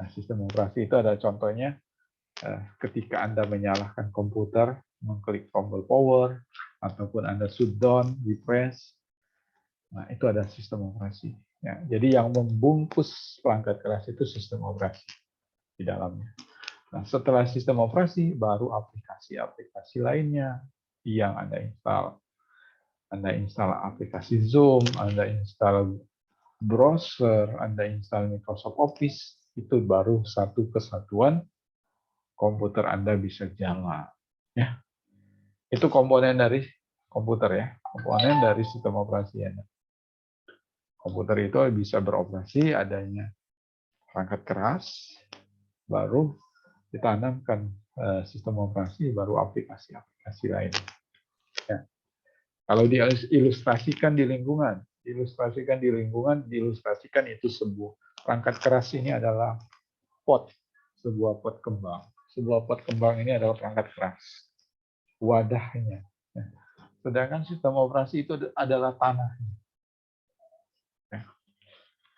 Nah, sistem operasi itu ada contohnya ketika Anda menyalakan komputer, mengklik tombol power, ataupun Anda shutdown, refresh. Nah, itu ada sistem operasi. Ya, jadi yang membungkus perangkat keras itu sistem operasi di dalamnya. Nah, setelah sistem operasi, baru aplikasi-aplikasi lainnya yang Anda install. Anda install aplikasi Zoom, Anda install browser, Anda install Microsoft Office, itu baru satu kesatuan komputer Anda bisa jalan. Ya. Itu komponen dari komputer ya, komponen dari sistem operasi Anda. Komputer itu bisa beroperasi adanya perangkat keras, baru ditanamkan sistem operasi, baru aplikasi-aplikasi lain. Ya. Kalau diilustrasikan di lingkungan, diilustrasikan itu sebuah perangkat keras ini adalah pot, sebuah pot kembang. Sebuah pot kembang ini adalah perangkat keras, wadahnya. Sedangkan sistem operasi itu adalah tanahnya.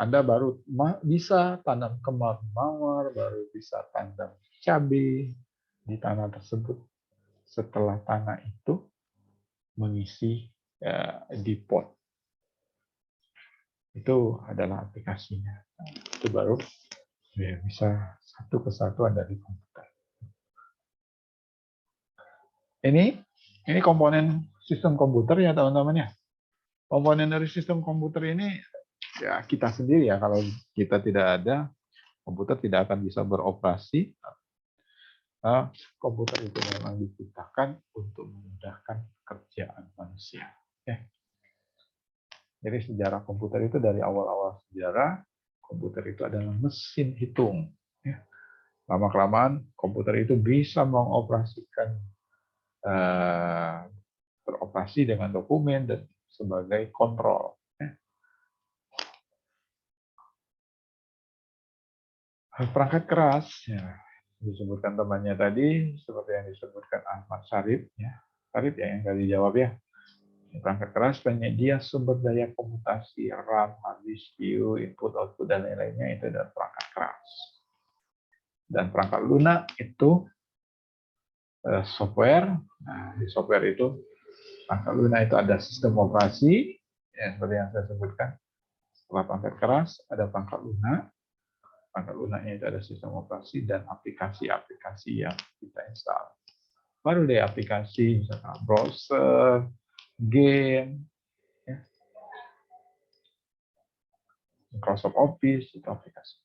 Anda baru bisa tanam kemar mawar, baru bisa tanam cabai di tanah tersebut setelah tanah itu mengisi di pot. Itu adalah aplikasinya. Itu baru ya, bisa satu kesatuan dari komputer. Ini komponen sistem komputer ya teman-teman ya. Komponen dari sistem komputer ini ya kita sendiri ya, kalau kita tidak ada, komputer tidak akan bisa beroperasi. Komputer itu memang diciptakan untuk memudahkan pekerjaan manusia. Ya. Jadi sejarah komputer itu dari awal-awal sejarah, komputer itu adalah mesin hitung. Ya. Lama-kelamaan komputer itu bisa mengoperasikan, beroperasi dengan dokumen dan sebagai kontrol. Perangkat keras, ya, disebutkan temannya tadi, seperti yang disebutkan Ahmad Syarif, ya, Syarif ya yang tadi jawab ya. Perangkat keras penyedia sumber daya komputasi, RAM, hard disk, CPU, input, output, dan lain-lainnya itu adalah perangkat keras. Dan perangkat lunak itu software. Nah, di software itu, perangkat lunak itu ada sistem operasi, ya, seperti yang saya sebutkan. Setelah perangkat keras, ada perangkat lunak. Perangkat lunaknya itu ada sistem operasi dan aplikasi-aplikasi yang kita install. Baru deh aplikasi, misalkan browser, game, ya. Microsoft Office, itu aplikasi.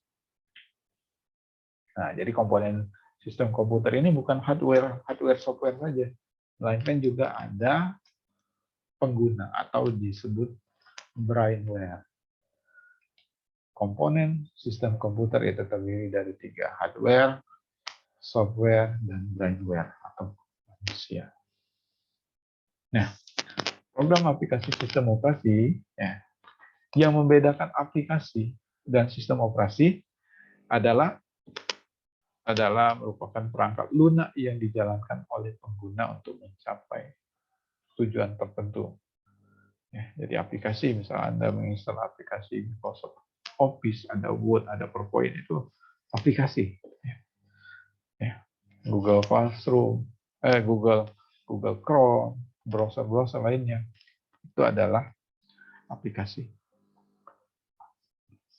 Nah, jadi komponen sistem komputer ini bukan hardware software saja, melainkan juga ada pengguna atau disebut brainware. Komponen sistem komputer itu terdiri dari 3, hardware, software, dan brainware atau manusia. Nah, program aplikasi sistem operasi ya, yang membedakan aplikasi dan sistem operasi adalah merupakan perangkat lunak yang dijalankan oleh pengguna untuk mencapai tujuan tertentu. Ya, jadi aplikasi, misalnya Anda menginstal aplikasi Microsoft Office, ada Word, ada PowerPoint, itu aplikasi. Ya. Google Classroom, Google Chrome, browser lainnya, itu adalah aplikasi.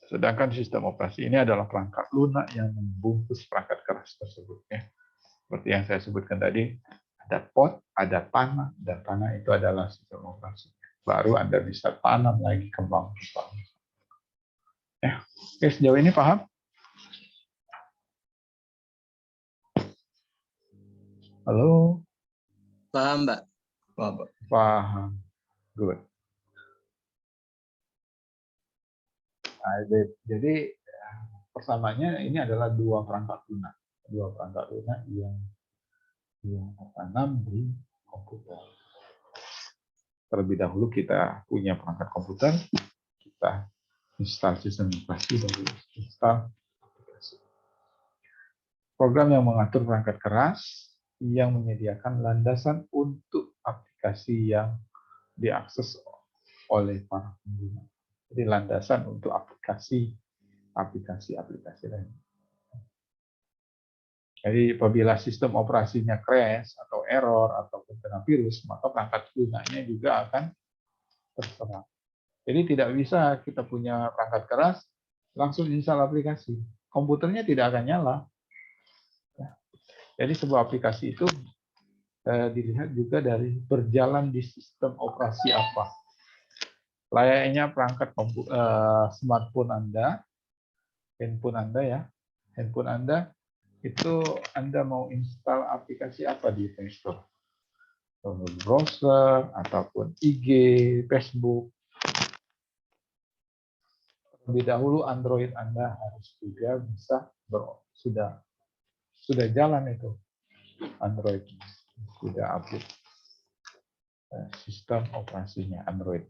Sedangkan sistem operasi ini adalah perangkat lunak yang membungkus perangkat keras tersebut. Ya. Seperti yang saya sebutkan tadi, ada pot, ada tanah, dan tanah itu adalah sistem operasi. Baru Anda bisa tanam lagi kembang. Ya. Oke, sejauh ini paham? Halo? Paham, Mbak? Paham. Good. Nah, jadi persamanya ini adalah dua perangkat lunak. Dua perangkat lunak yang tertanam di komputer. Terlebih dahulu kita punya perangkat komputer, kita install sistem operasi dan install aplikasi. Program yang mengatur perangkat keras yang menyediakan landasan untuk aplikasi yang diakses oleh para pengguna. Jadi landasan untuk aplikasi lain. Jadi apabila sistem operasinya crash atau error ataupun kena virus, maka perangkat lunanya juga akan terserang. Jadi tidak bisa kita punya perangkat keras langsung install aplikasi. Komputernya tidak akan nyala. Jadi sebuah aplikasi itu dilihat juga dari berjalan di sistem operasi apa. Layaknya perangkat smartphone Anda, handphone Anda ya. Handphone Anda itu Anda mau install aplikasi apa di Play Store? Browser ataupun IG, Facebook. Terlebih dahulu Android Anda harus juga bisa sudah jalan itu Android, sudah update sistem operasinya Android.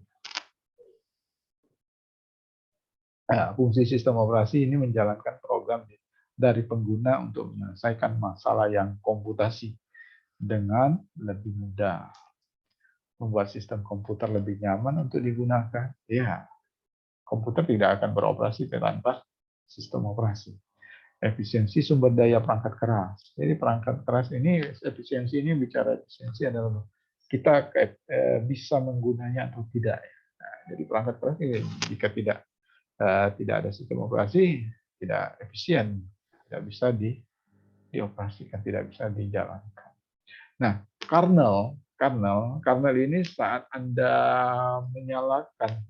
Nah, fungsi sistem operasi ini menjalankan program dari pengguna untuk menyelesaikan masalah yang komputasi dengan lebih mudah, membuat sistem komputer lebih nyaman untuk digunakan. Ya, komputer tidak akan beroperasi tanpa sistem operasi. Efisiensi sumber daya perangkat keras. Jadi perangkat keras ini, efisiensi ini bicara efisiensi adalah kita bisa menggunanya atau tidak. Nah, jadi perangkat keras ini jika tidak ada sistem operasi, tidak efisien, tidak bisa dioperasikan, tidak bisa dijalankan. Nah, kernel ini saat Anda menyalakan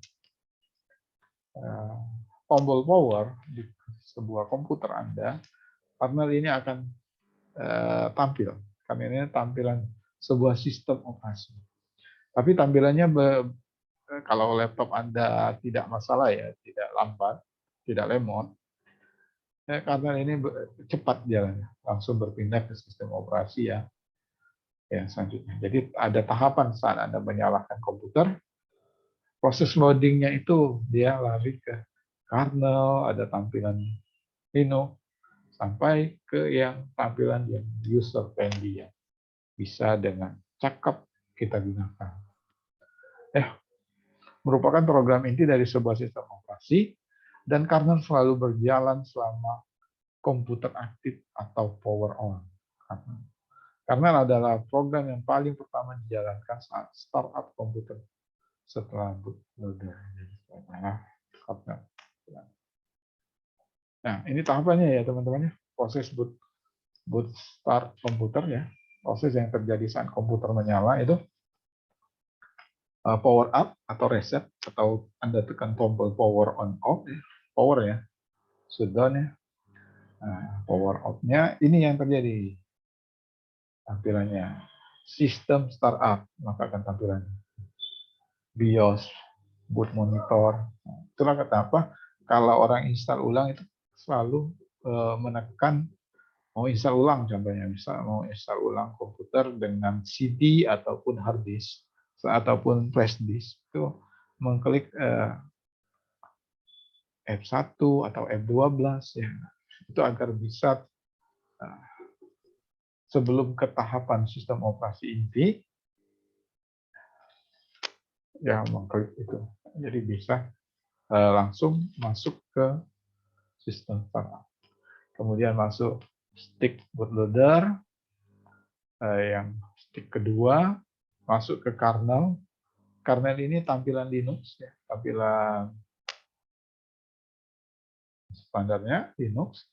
tombol power di sebuah komputer Anda, kernel ini akan tampil. Kernel ini tampilan sebuah sistem operasi. Tapi tampilannya kalau laptop Anda tidak masalah ya, tidak lambat, tidak lemot, kernel ini cepat jalannya, langsung berpindah ke sistem operasi ya. Yang selanjutnya. Jadi ada tahapan saat Anda menyalakan komputer, proses loadingnya itu dia lari ke kernel, ada tampilan Linux, sampai ke yang tampilan yang user friendly ya, bisa dengan cakep kita gunakan. Merupakan program inti dari sebuah sistem operasi dan kernel selalu berjalan selama komputer aktif atau power on. Kernel adalah program yang paling pertama dijalankan saat startup komputer setelah bootloader. Nah, ini tahapannya ya teman-teman ya, proses boot start komputer ya, proses yang terjadi saat komputer menyala itu power up atau reset, atau Anda tekan tombol power on off, power ya, shutdown ya. Nah, power off-nya ini yang terjadi tampilannya. Sistem startup, maka akan tampilan BIOS, boot monitor. Itulah kenapa kalau orang install ulang itu selalu menekan mau install ulang, contohnya misal mau install ulang komputer dengan CD ataupun hard disk ataupun flash disk, itu mengklik F1 atau F12 ya, itu agar bisa sebelum ke tahapan sistem operasi inti ya, mengklik itu, jadi bisa langsung masuk ke sistem startup. Kemudian masuk stick bootloader, yang stick kedua masuk ke kernel. Kernel ini tampilan Linux ya, tampilan standarnya Linux.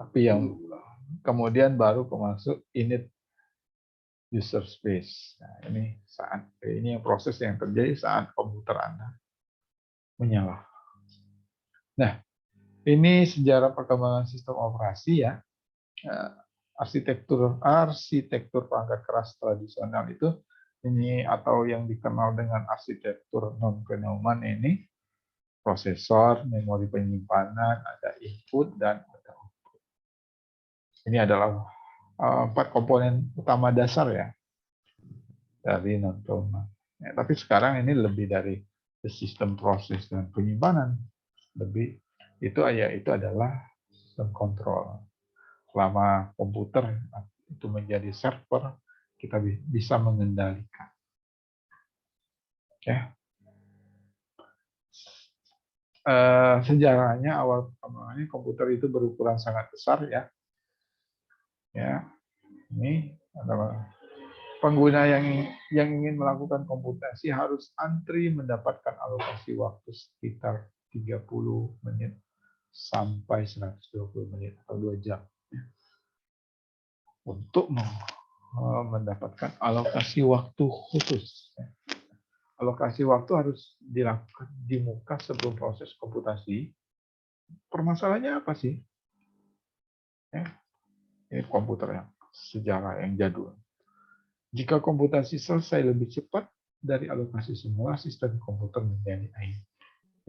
Tapi yang kemudian baru masuk init user space. Nah, ini yang proses yang terjadi saat komputer Anda menyala. Nah, ini sejarah perkembangan sistem operasi ya. Arsitektur perangkat keras tradisional itu ini, atau yang dikenal dengan arsitektur non-Neumann ini, prosesor, memori penyimpanan, ada input dan ada output. Ini adalah 4 komponen utama dasar ya dari non-Neumann. Ya, tapi sekarang ini lebih dari sistem proses dan penyimpanan, lebih itu adalah sistem kontrol. Selama komputer itu menjadi server, kita bisa mengendalikan. Ya. sejarahnya awal perkembangannya komputer itu berukuran sangat besar ya. Ya, ini adalah pengguna yang ingin melakukan komputasi harus antri mendapatkan alokasi waktu sekitar 30 menit sampai 120 menit atau 2 jam ya, untuk mendapatkan alokasi waktu khusus. Alokasi waktu harus dilakukan di muka sebelum proses komputasi. Permasalahannya apa sih? Ya, ini komputer yang sejarah yang jadul. Jika komputasi selesai lebih cepat dari alokasi semula, sistem komputer menjadi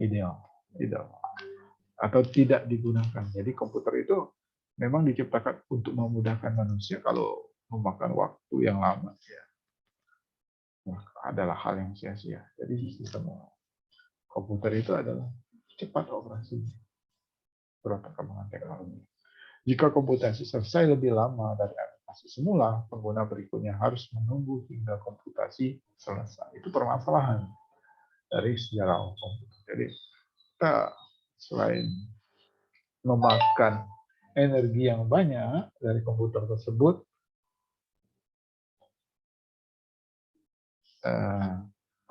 ideal, atau tidak digunakan. Jadi komputer itu memang diciptakan untuk memudahkan manusia. Kalau memakan waktu yang lama, ya, adalah hal yang sia-sia. Jadi sistem komputer itu adalah cepat operasinya, perkembangan teknologi. Jika komputasi selesai lebih lama dari alokasi semula, pengguna berikutnya harus menunggu hingga komputasi selesai. Itu permasalahan dari sejarah komputer. Jadi kita selain memakan energi yang banyak dari komputer tersebut,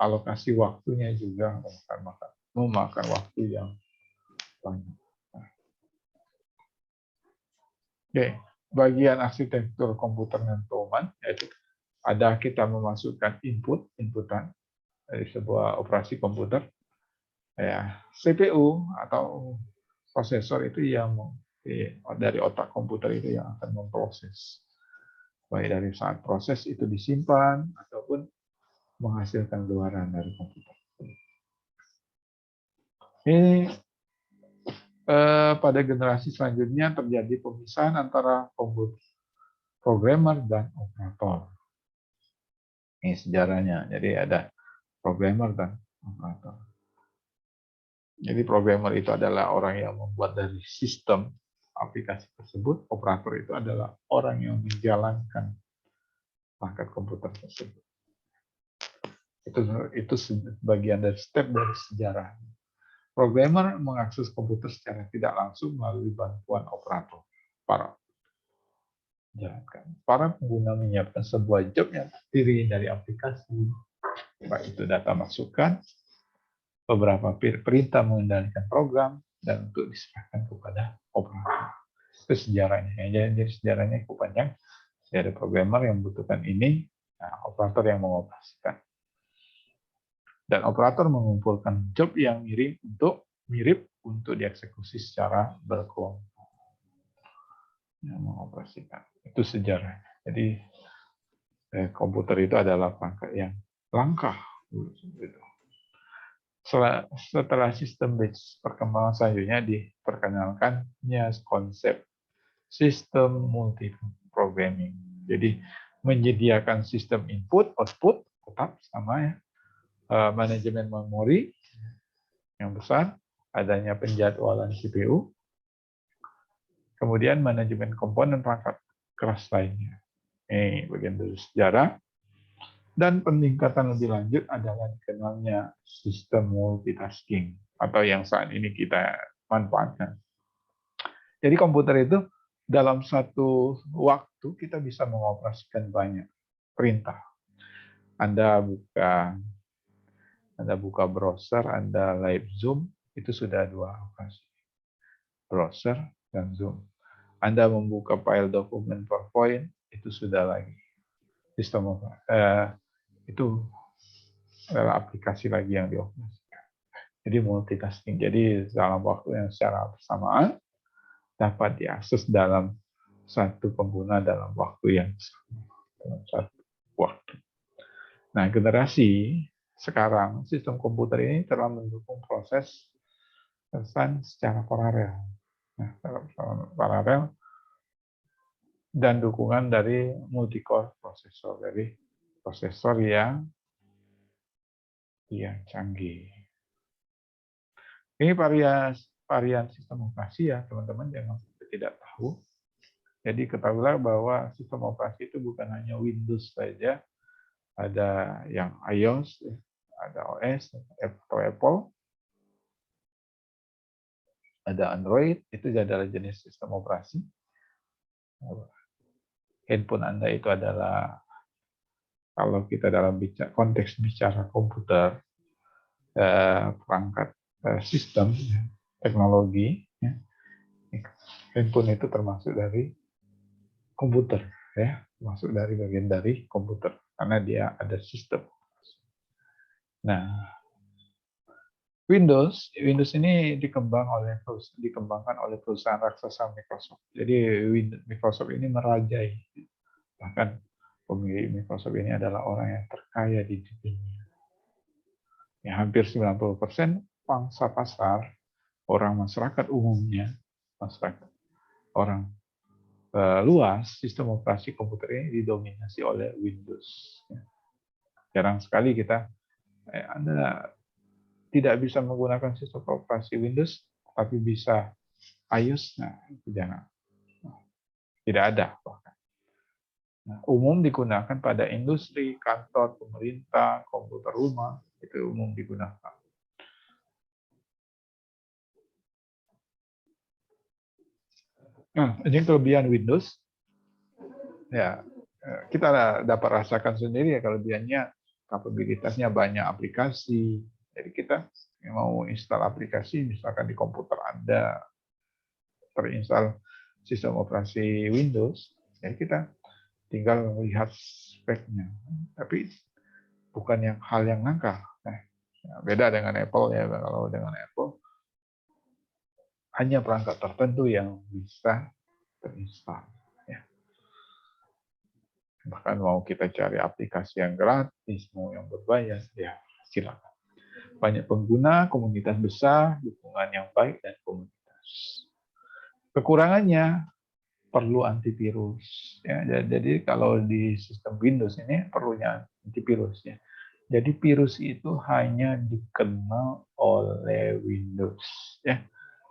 alokasi waktunya juga memakan waktu yang banyak. Oke, bagian arsitektur komputer Neumann yaitu ada kita memasukkan inputan dari sebuah operasi komputer, ya CPU atau prosesor itu yang dari otak komputer itu yang akan memproses, baik dari saat proses itu disimpan ataupun menghasilkan keluaran dari komputer. Ini pada generasi selanjutnya terjadi pemisahan antara programmer dan operator. Ini sejarahnya. Jadi ada programmer dan operator. Jadi programmer itu adalah orang yang membuat dari sistem aplikasi tersebut. Operator itu adalah orang yang menjalankan perangkat komputer tersebut. Itu bagian dari step dari sejarah. Programmer mengakses komputer secara tidak langsung melalui bantuan operator. Para pengguna menyiapkan sebuah job yang terdiri dari aplikasi, baik itu data masukan, beberapa perintah mengendalikan program, dan untuk diserahkan kepada operator. Itu sejarahnya. Jadi sejarahnya cukup panjang. Ada programmer yang membutuhkan ini, operator yang mengoperasikan. Dan operator mengumpulkan job yang mirip untuk dieksekusi secara berkelompok. Yang mengoperasikan. Itu sejarah. Jadi komputer itu adalah perangkat yang langka. Setelah sistem based perkembangan selanjutnya diperkenalkannya konsep sistem multi-programming. Jadi menyediakan sistem input, output, tetap sama ya. Manajemen memori yang besar, adanya penjadwalan CPU, kemudian manajemen komponen perangkat keras lainnya. Ini bagian dari sejarah. Dan peningkatan lebih lanjut adalah dikenalnya sistem multitasking atau yang saat ini kita manfaatkan. Jadi komputer itu dalam satu waktu kita bisa mengoperasikan banyak perintah. Anda buka browser, Anda live Zoom, itu sudah 2 operasi. Browser dan Zoom. Anda membuka file dokumen PowerPoint, itu sudah lagi. Sistem itu adalah aplikasi lagi yang dioperasikan. Jadi multitasking. Jadi dalam waktu yang secara bersamaan dapat diakses dalam satu pengguna dalam waktu yang sama. Dalam satu waktu. Nah, generasi sekarang sistem komputer ini telah mendukung proses pesan secara paralel. Nah, paralel dan dukungan dari multi-core prosesor. Jadi prosesor yang canggih. Ini varian sistem operasi ya, teman-teman jangan sampai tidak tahu. Jadi ketahuilah bahwa sistem operasi itu bukan hanya Windows saja, ada yang iOS, ada OS atau Apple, ada Android, itu adalah jenis sistem operasi. Handphone Anda itu adalah, kalau kita dalam konteks bicara komputer, perangkat sistem teknologi, ya. Handphone itu termasuk dari komputer, ya, masuk dari bagian dari komputer karena dia ada sistem. Nah, Windows ini dikembangkan oleh perusahaan raksasa Microsoft. Jadi Microsoft ini merajai, bahkan pemilik Microsoft ini adalah orang yang terkaya di dunia. Ya, hampir 90% pangsa pasar, orang masyarakat umumnya, masyarakat orang luas, sistem operasi komputer ini didominasi oleh Windows. Jarang sekali Anda tidak bisa menggunakan sistem operasi Windows, tapi bisa iOS. Nah, itu jangan. Tidak ada. Nah, umum digunakan pada industri, kantor, pemerintah, komputer rumah, itu umum digunakan. Nah, ini kelebihan Windows. Ya, kita dapat rasakan sendiri ya kelebihannya, kapabilitasnya banyak aplikasi. Jadi kita mau install aplikasi, misalkan di komputer Anda terinstall sistem operasi Windows, ya kita tinggal melihat speknya. Tapi bukan hal yang langka. Nah, beda dengan Apple ya. Kalau dengan Apple hanya perangkat tertentu yang bisa terinstall. Ya. Bahkan mau kita cari aplikasi yang gratis, mau yang berbayar, ya silakan. Banyak pengguna, komunitas besar, dukungan yang baik, dan komunitas. Kekurangannya perlu antivirus. Ya, jadi kalau di sistem Windows ini perlunya antivirus. Ya. Jadi virus itu hanya dikenal oleh Windows. Ya.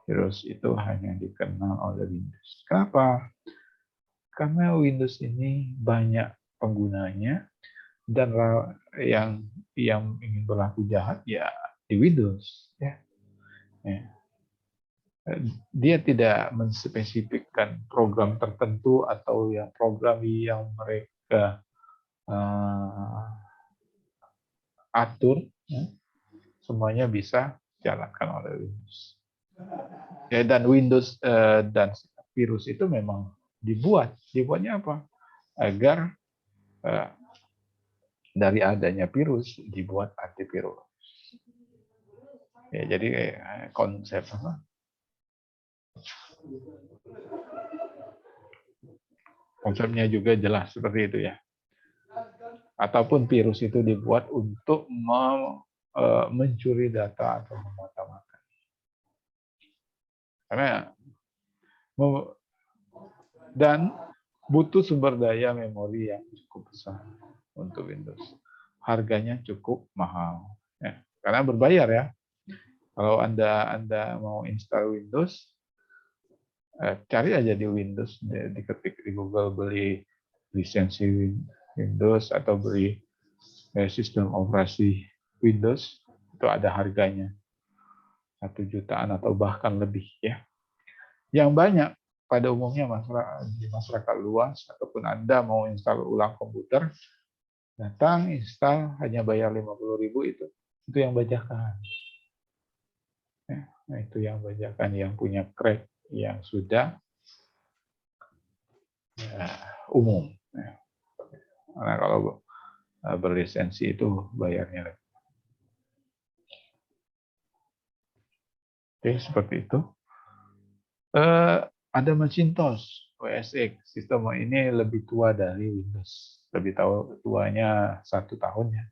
Virus itu hanya dikenal oleh Windows. Kenapa? Karena Windows ini banyak penggunanya, dan yang ingin berlaku jahat ya di Windows. Ya. Ya. Dia tidak menspesifikkan program tertentu atau program yang mereka atur, ya. Semuanya bisa dijalankan oleh Windows. Ya, dan Windows dan virus itu memang dibuatnya apa? Agar dari adanya virus dibuat antivirus. Ya, jadi konsep apa? Konsepnya juga jelas seperti itu ya. Ataupun virus itu dibuat untuk mencuri data atau memata-matai. Dan butuh sumber daya memori yang cukup besar untuk Windows. Harganya cukup mahal. Ya, karena berbayar ya. Kalau Anda mau install Windows, cari aja di Windows, diketik di Google beli lisensi Windows atau beli sistem operasi Windows, itu ada harganya 1 jutaan atau bahkan lebih ya. Yang banyak pada umumnya di masyarakat luas, ataupun Anda mau install ulang komputer, datang install hanya bayar 50.000 itu yang bajakan. Nah, itu yang bajakan, yang punya crack, yang sudah umum. Karena kalau berlisensi itu bayarnya lebih. Oke, seperti itu. Ada Macintosh OS X. Sistem ini lebih tua dari Windows. Lebih tuanya 1 tahun ya.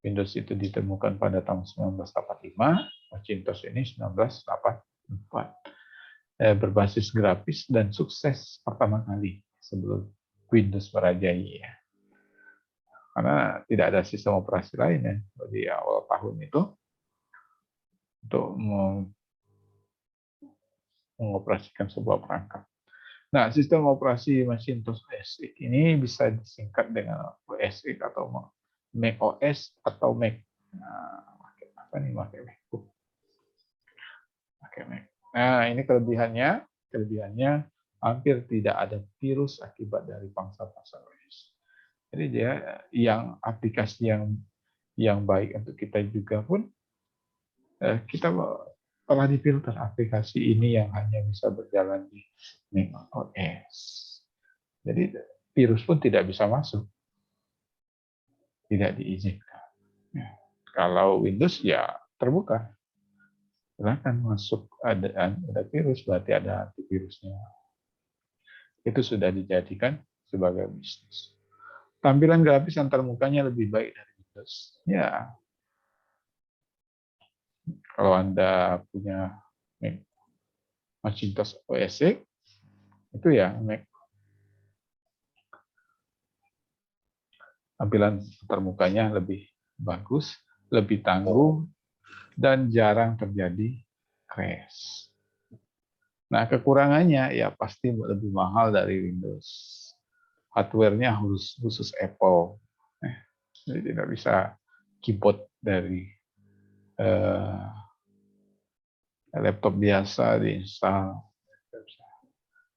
Windows itu ditemukan pada tahun 1985, Macintosh ini 1984. Berbasis grafis dan sukses pertama kali sebelum Windows merajai ya. Karena tidak ada sistem operasi lain ya di awal tahun itu untuk mengoperasikan sebuah perangkat. Nah, sistem operasi Macintosh OS X ini bisa disingkat dengan OS X atau Mac OS atau Mac. Nah, apa nih pakai Mac? Pakai Mac. Nah, ini kelebihannya. Kelebihannya hampir tidak ada virus akibat dari pangsa pasar OS. Jadi dia yang aplikasi yang baik untuk kita juga pun kita telah difilter aplikasi ini yang hanya bisa berjalan di Mac OS. Jadi virus pun tidak bisa masuk, tidak diizinkan. Ya. Kalau Windows ya terbuka, silakan masuk, ada virus berarti ada antivirusnya. Itu sudah dijadikan sebagai bisnis. Tampilan grafis antarmukanya lebih baik dari Windows. Ya, kalau Anda punya Mac Macintosh OS X, itu ya Mac. Tampilan antarmukanya lebih bagus, lebih tangguh, dan jarang terjadi crash. Nah, kekurangannya ya pasti lebih mahal dari Windows. Hardware-nya khusus Apple. Jadi tidak bisa keyboard dari laptop biasa diinstal.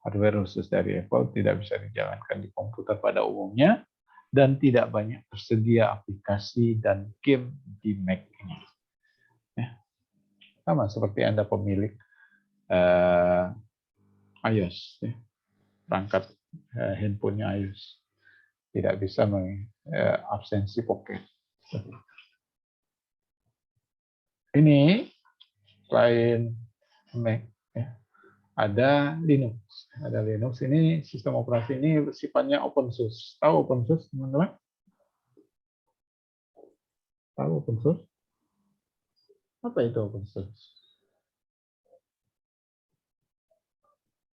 Hardware khusus dari Apple tidak bisa dijalankan di komputer pada umumnya, dan tidak banyak tersedia aplikasi dan game di Mac ini. Ya. Sama seperti Anda pemilik iOS, ya. Perangkat handphonenya iOS. Tidak bisa absensi pocket. Ini selain Mac, ya, ada Linux. Ada Linux, ini sistem operasi ini sifatnya open source. Tahu open source, teman-teman? Tahu open source? Apa itu open source?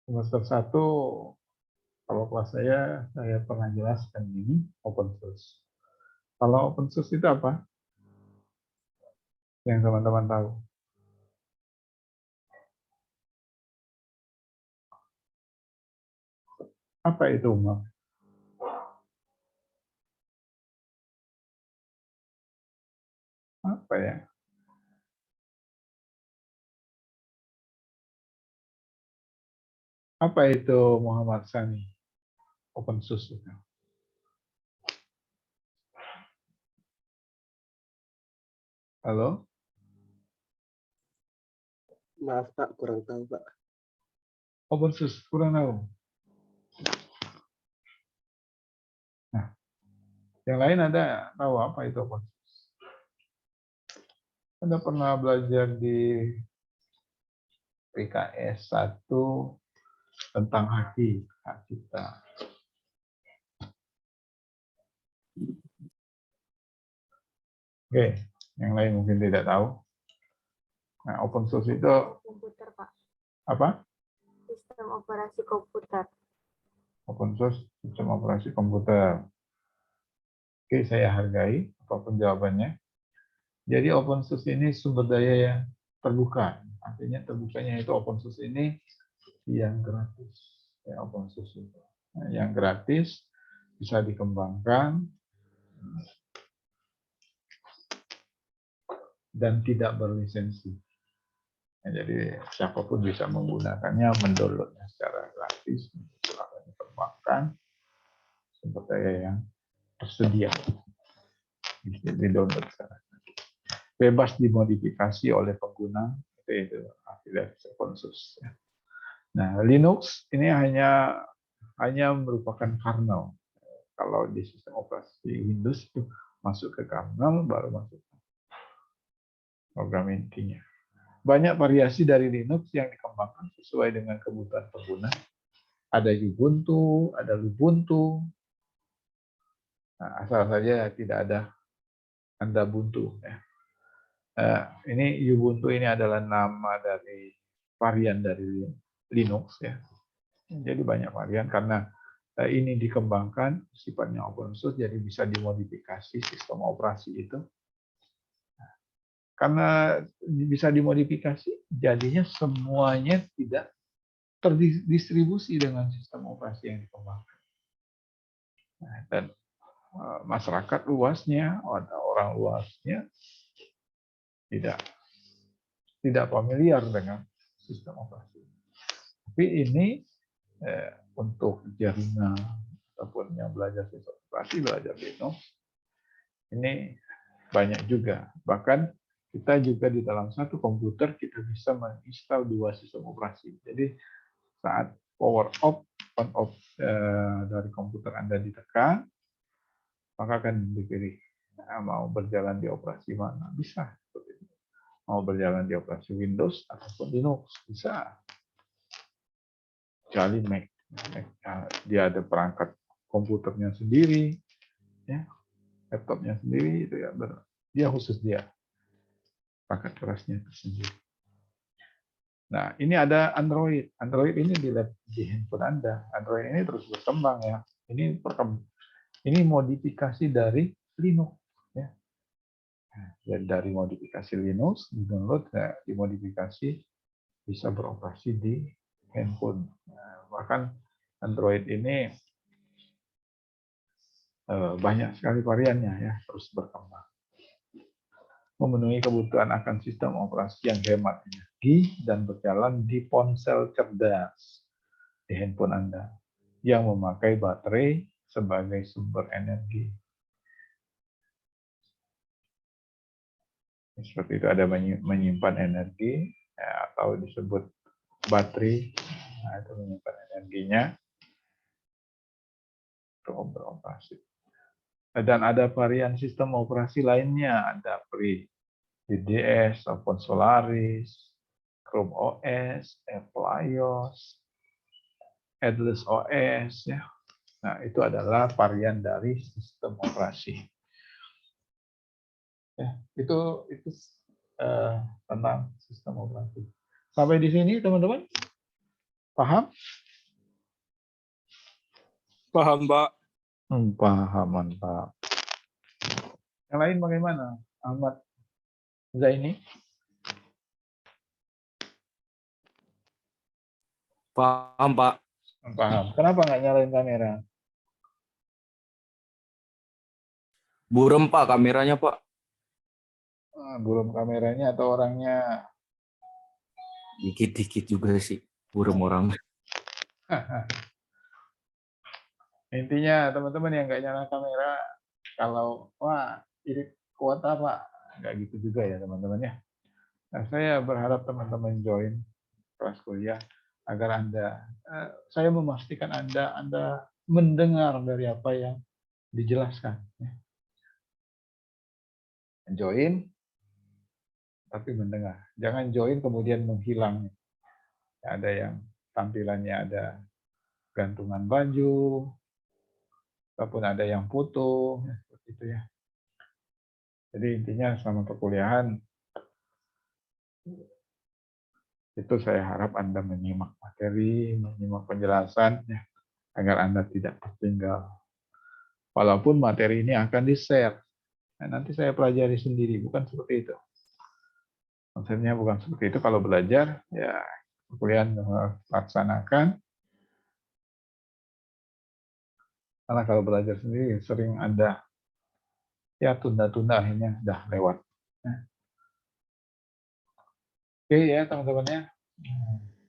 Semester 1, kalau kelas saya pernah jelaskan ini open source. Kalau open source itu apa? Yang teman-teman tahu? Apa itu, Umar? Apa ya? Apa itu Muhammad Sani? Open source itu. Halo? Maaf Pak, kurang tahu Pak. Open source, kurang tahu. Nah, yang lain ada tahu apa itu open source? Anda pernah belajar di PKS 1 tentang hak cipta. Oke, yang lain mungkin tidak tahu. Nah, open source itu Komputer, Pak. apa? Sistem operasi komputer. Open source sistem operasi komputer. Oke, saya hargai apapun jawabannya. Jadi open source ini sumber daya yang terbuka. Artinya terbukanya itu open source ini yang gratis. Ya, open source itu. Nah, yang gratis bisa dikembangkan dan tidak berlisensi. Nah, jadi siapapun bisa menggunakannya, mendownloadnya secara gratis, silakan dikembangkan sumber daya yang tersedia, di download secara bebas dimodifikasi oleh pengguna, itu arti dari open source. Nah, Linux ini hanya merupakan kernel. Kalau di sistem operasi Windows itu masuk ke kernel, baru masuk ke program intinya. Banyak variasi dari Linux yang dikembangkan sesuai dengan kebutuhan pengguna. Ada Ubuntu, ada Lubuntu. Nah, asal saja tidak ada Andabuntu. Ya. Ini Ubuntu ini adalah nama dari varian dari Linux. Ya. Jadi banyak varian karena ini dikembangkan sifatnya open source, jadi bisa dimodifikasi sistem operasi itu. Karena bisa dimodifikasi, jadinya semuanya tidak terdistribusi dengan sistem operasi yang dikembangkan. Nah, dan masyarakat luasnya, orang luasnya tidak familiar dengan sistem operasi. Tapi ini untuk jaringan ataupun yang belajar sistem operasi, belajar Linux, ini banyak juga. Bahkan kita juga di dalam satu komputer kita bisa menginstal 2 sistem operasi. Jadi saat power off, on off dari komputer Anda ditekan, maka akan dipilih mau berjalan di operasi mana, bisa. Mau berjalan di operasi Windows ataupun Linux, bisa. Kecuali Mac, dia ada perangkat komputernya sendiri, ya, laptopnya sendiri, itu ya, dia khusus dia, perangkat kerasnya tersendiri. Nah, ini ada Android. Android ini di handphone Anda. Android ini terus berkembang ya. Ini modifikasi dari Linux, ya. Dan dari modifikasi Linux, di-download, ya, dimodifikasi bisa beroperasi di handphone. Nah, bahkan Android ini banyak sekali variannya ya, terus berkembang. Memenuhi kebutuhan akan sistem operasi yang hemat energi dan berjalan di ponsel cerdas di handphone Anda yang memakai baterai sebagai sumber energi. Seperti itu, ada menyimpan energi ya, atau disebut baterai. Nah, itu menyimpan energinya untuk beroperasi. Dan ada varian sistem operasi lainnya, ada FreeBSD, ataupun Solaris, Chrome OS, Apple iOS, Atlas OS, ya. Nah, itu adalah varian dari sistem operasi. Ya, itu tentang sistem operasi. Sampai di sini, teman-teman? Paham? Paham, Pak. Paham, mantap. Yang lain bagaimana? Ahmad Zaini? Paham, Pak. Paham. Kenapa nggak nyalain kamera? Burem, Pak, kameranya, Pak. Belum kameranya atau orangnya? Dikit-dikit juga sih. Burem orang. Intinya teman-teman yang nggak nyala kamera, kalau wah ini kuota Pak, nggak gitu juga ya teman-teman ya. Nah, saya berharap teman-teman join kelas kuliah agar saya memastikan Anda mendengar dari apa yang dijelaskan. Join, tapi mendengar. Jangan join kemudian menghilang. Ada yang tampilannya ada gantungan baju, ataupun ada yang foto, seperti itu ya. Jadi intinya selama perkuliahan, itu saya harap Anda menyimak materi, menyimak penjelasan, ya, agar Anda tidak tertinggal. Walaupun materi ini akan di-share. Nah, nanti saya pelajari sendiri, bukan seperti itu. Konsepnya bukan seperti itu. Kalau belajar, ya perkuliahan laksanakan. Karena kalau belajar sendiri, sering Anda ya tunda-tunda, akhirnya udah lewat. Oke ya teman-teman ya.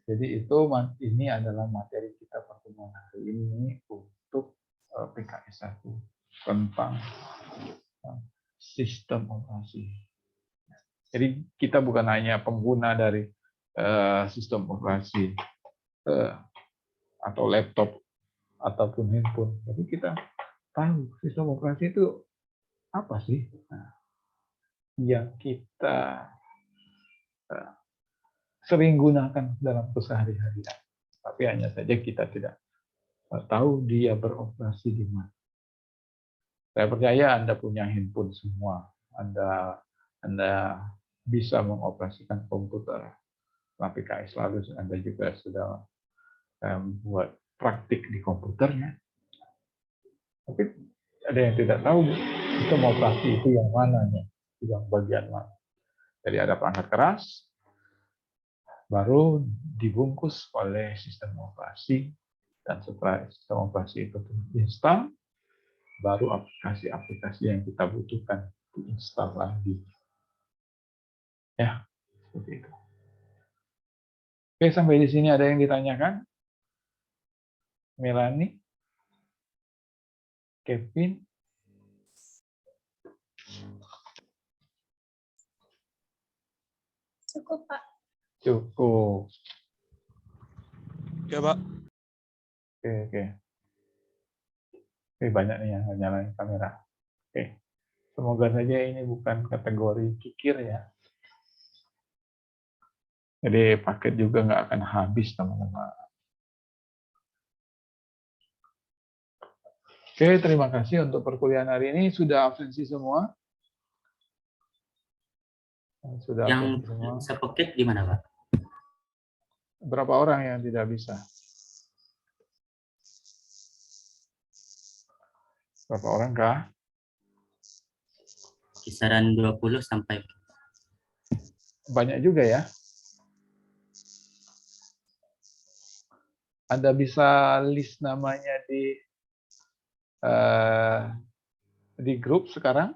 Jadi ini adalah materi kita pertemuan hari ini untuk PKS 1 tentang sistem operasi. Jadi kita bukan hanya pengguna dari sistem operasi atau laptop ataupun handphone, tapi kita tahu sistem operasi itu apa sih yang kita sering gunakan dalam keseharian. Tapi hanya saja kita tidak tahu dia beroperasi di mana. Saya percaya Anda punya handphone semua. Anda bisa mengoperasikan komputer. PKS lalu Anda juga sudah buat praktik di komputernya. Tapi ada yang tidak tahu sistem operasi itu yang mananya, yang bagian mana. Jadi ada perangkat keras, baru dibungkus oleh sistem operasi, dan setelah sistem operasi itu diinstal, baru aplikasi-aplikasi yang kita butuhkan diinstal lagi. Ya, seperti itu. Oke, sampai di sini ada yang ditanyakan? Melani? Kevin? Cukup, Pak. Cukup. Ya, Pak. Oke. Oke, banyak nih yang nyalain kamera. Oke. Semoga saja ini bukan kategori kikir ya. Jadi paket juga nggak akan habis, teman-teman. Oke, terima kasih untuk perkuliahan hari ini. Sudah absensi semua? Sudah Yang absensi semua. sepaket gimana, Pak? Berapa orang yang tidak bisa? Berapa orang kah? Kisaran 20 sampai Banyak juga ya. Anda bisa list namanya di grup sekarang?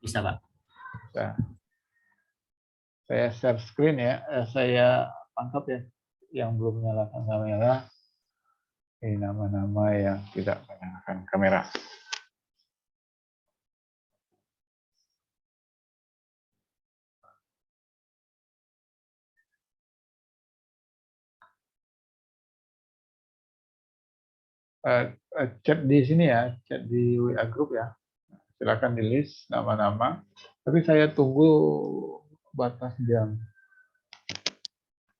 bisa, Pak. Bisa. Saya share screen ya. Saya tangkap ya yang belum menyalakan kamera. Ini nama-nama yang tidak menyalakan kamera. Chat di sini ya, chat di WA group ya. Silakan di list nama-nama. Tapi saya tunggu batas jam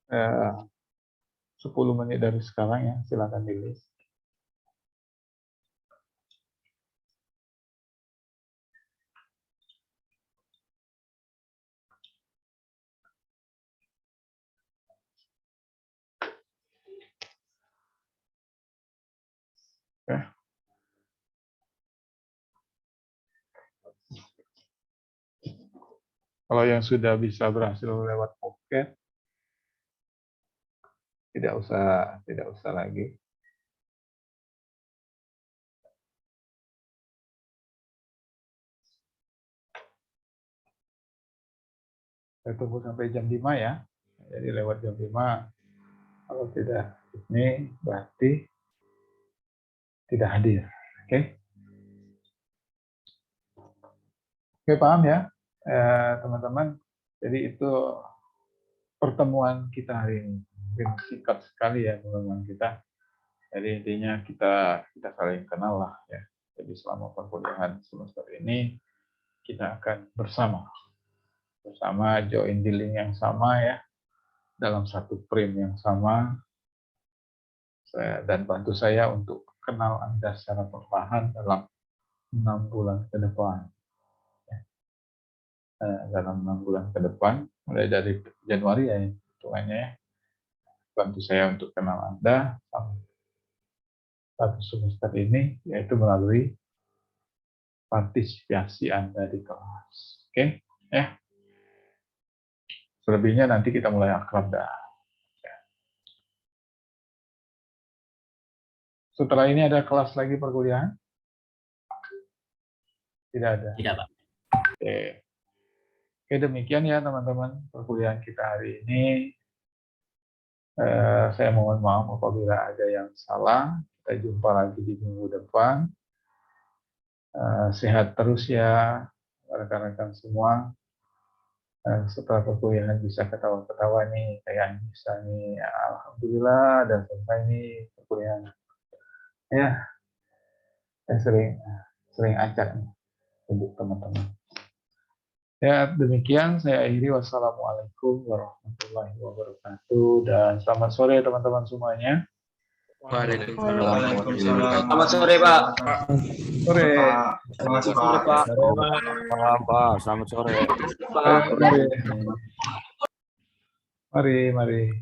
10 menit dari sekarang ya. Silakan di list. Oke. Kalau yang sudah bisa berhasil lewat pocket, tidak usah lagi. Saya tunggu sampai jam 5 ya. Jadi lewat jam 5, kalau tidak ini berarti tidak hadir. Oke? Oke, paham ya, teman-teman. Jadi itu pertemuan kita hari ini. Mungkin singkat sekali ya pertemuan kita. Jadi intinya kita saling kenal lah ya. Jadi selama perkuliahan semester ini kita akan bersama join di link yang sama ya, dalam satu frame yang sama, dan bantu saya untuk kenal Anda secara perlahan dalam 6 bulan ke depan. Dalam 6 bulan ke depan, mulai dari Januari ya hitungannya ya, bantu saya untuk kenal Anda satu semester ini, yaitu melalui partisipasi Anda di kelas. Oke? Ya. Selebihnya nanti kita mulai akrab dah. Setelah ini ada kelas lagi perkuliahan? Tidak ada. Tidak, Pak. Oke. Oke, demikian ya teman-teman perkuliahan kita hari ini. Saya mohon maaf apabila ada yang salah. Kita jumpa lagi di minggu depan. Sehat terus ya rekan-rekan semua. Setelah perkuliahan bisa ketawa-ketawa nih, kayak bisa nih, ya, alhamdulillah dan selesai nih perkuliahan. Ya, saya sering acak nih untuk teman-teman. Ya, demikian saya akhiri. Wassalamualaikum warahmatullahi wabarakatuh dan selamat sore teman-teman semuanya. Selamat sore, Pak. Sore. Selamat sore, Pak. Selamat, Pak. Selamat sore. Mari.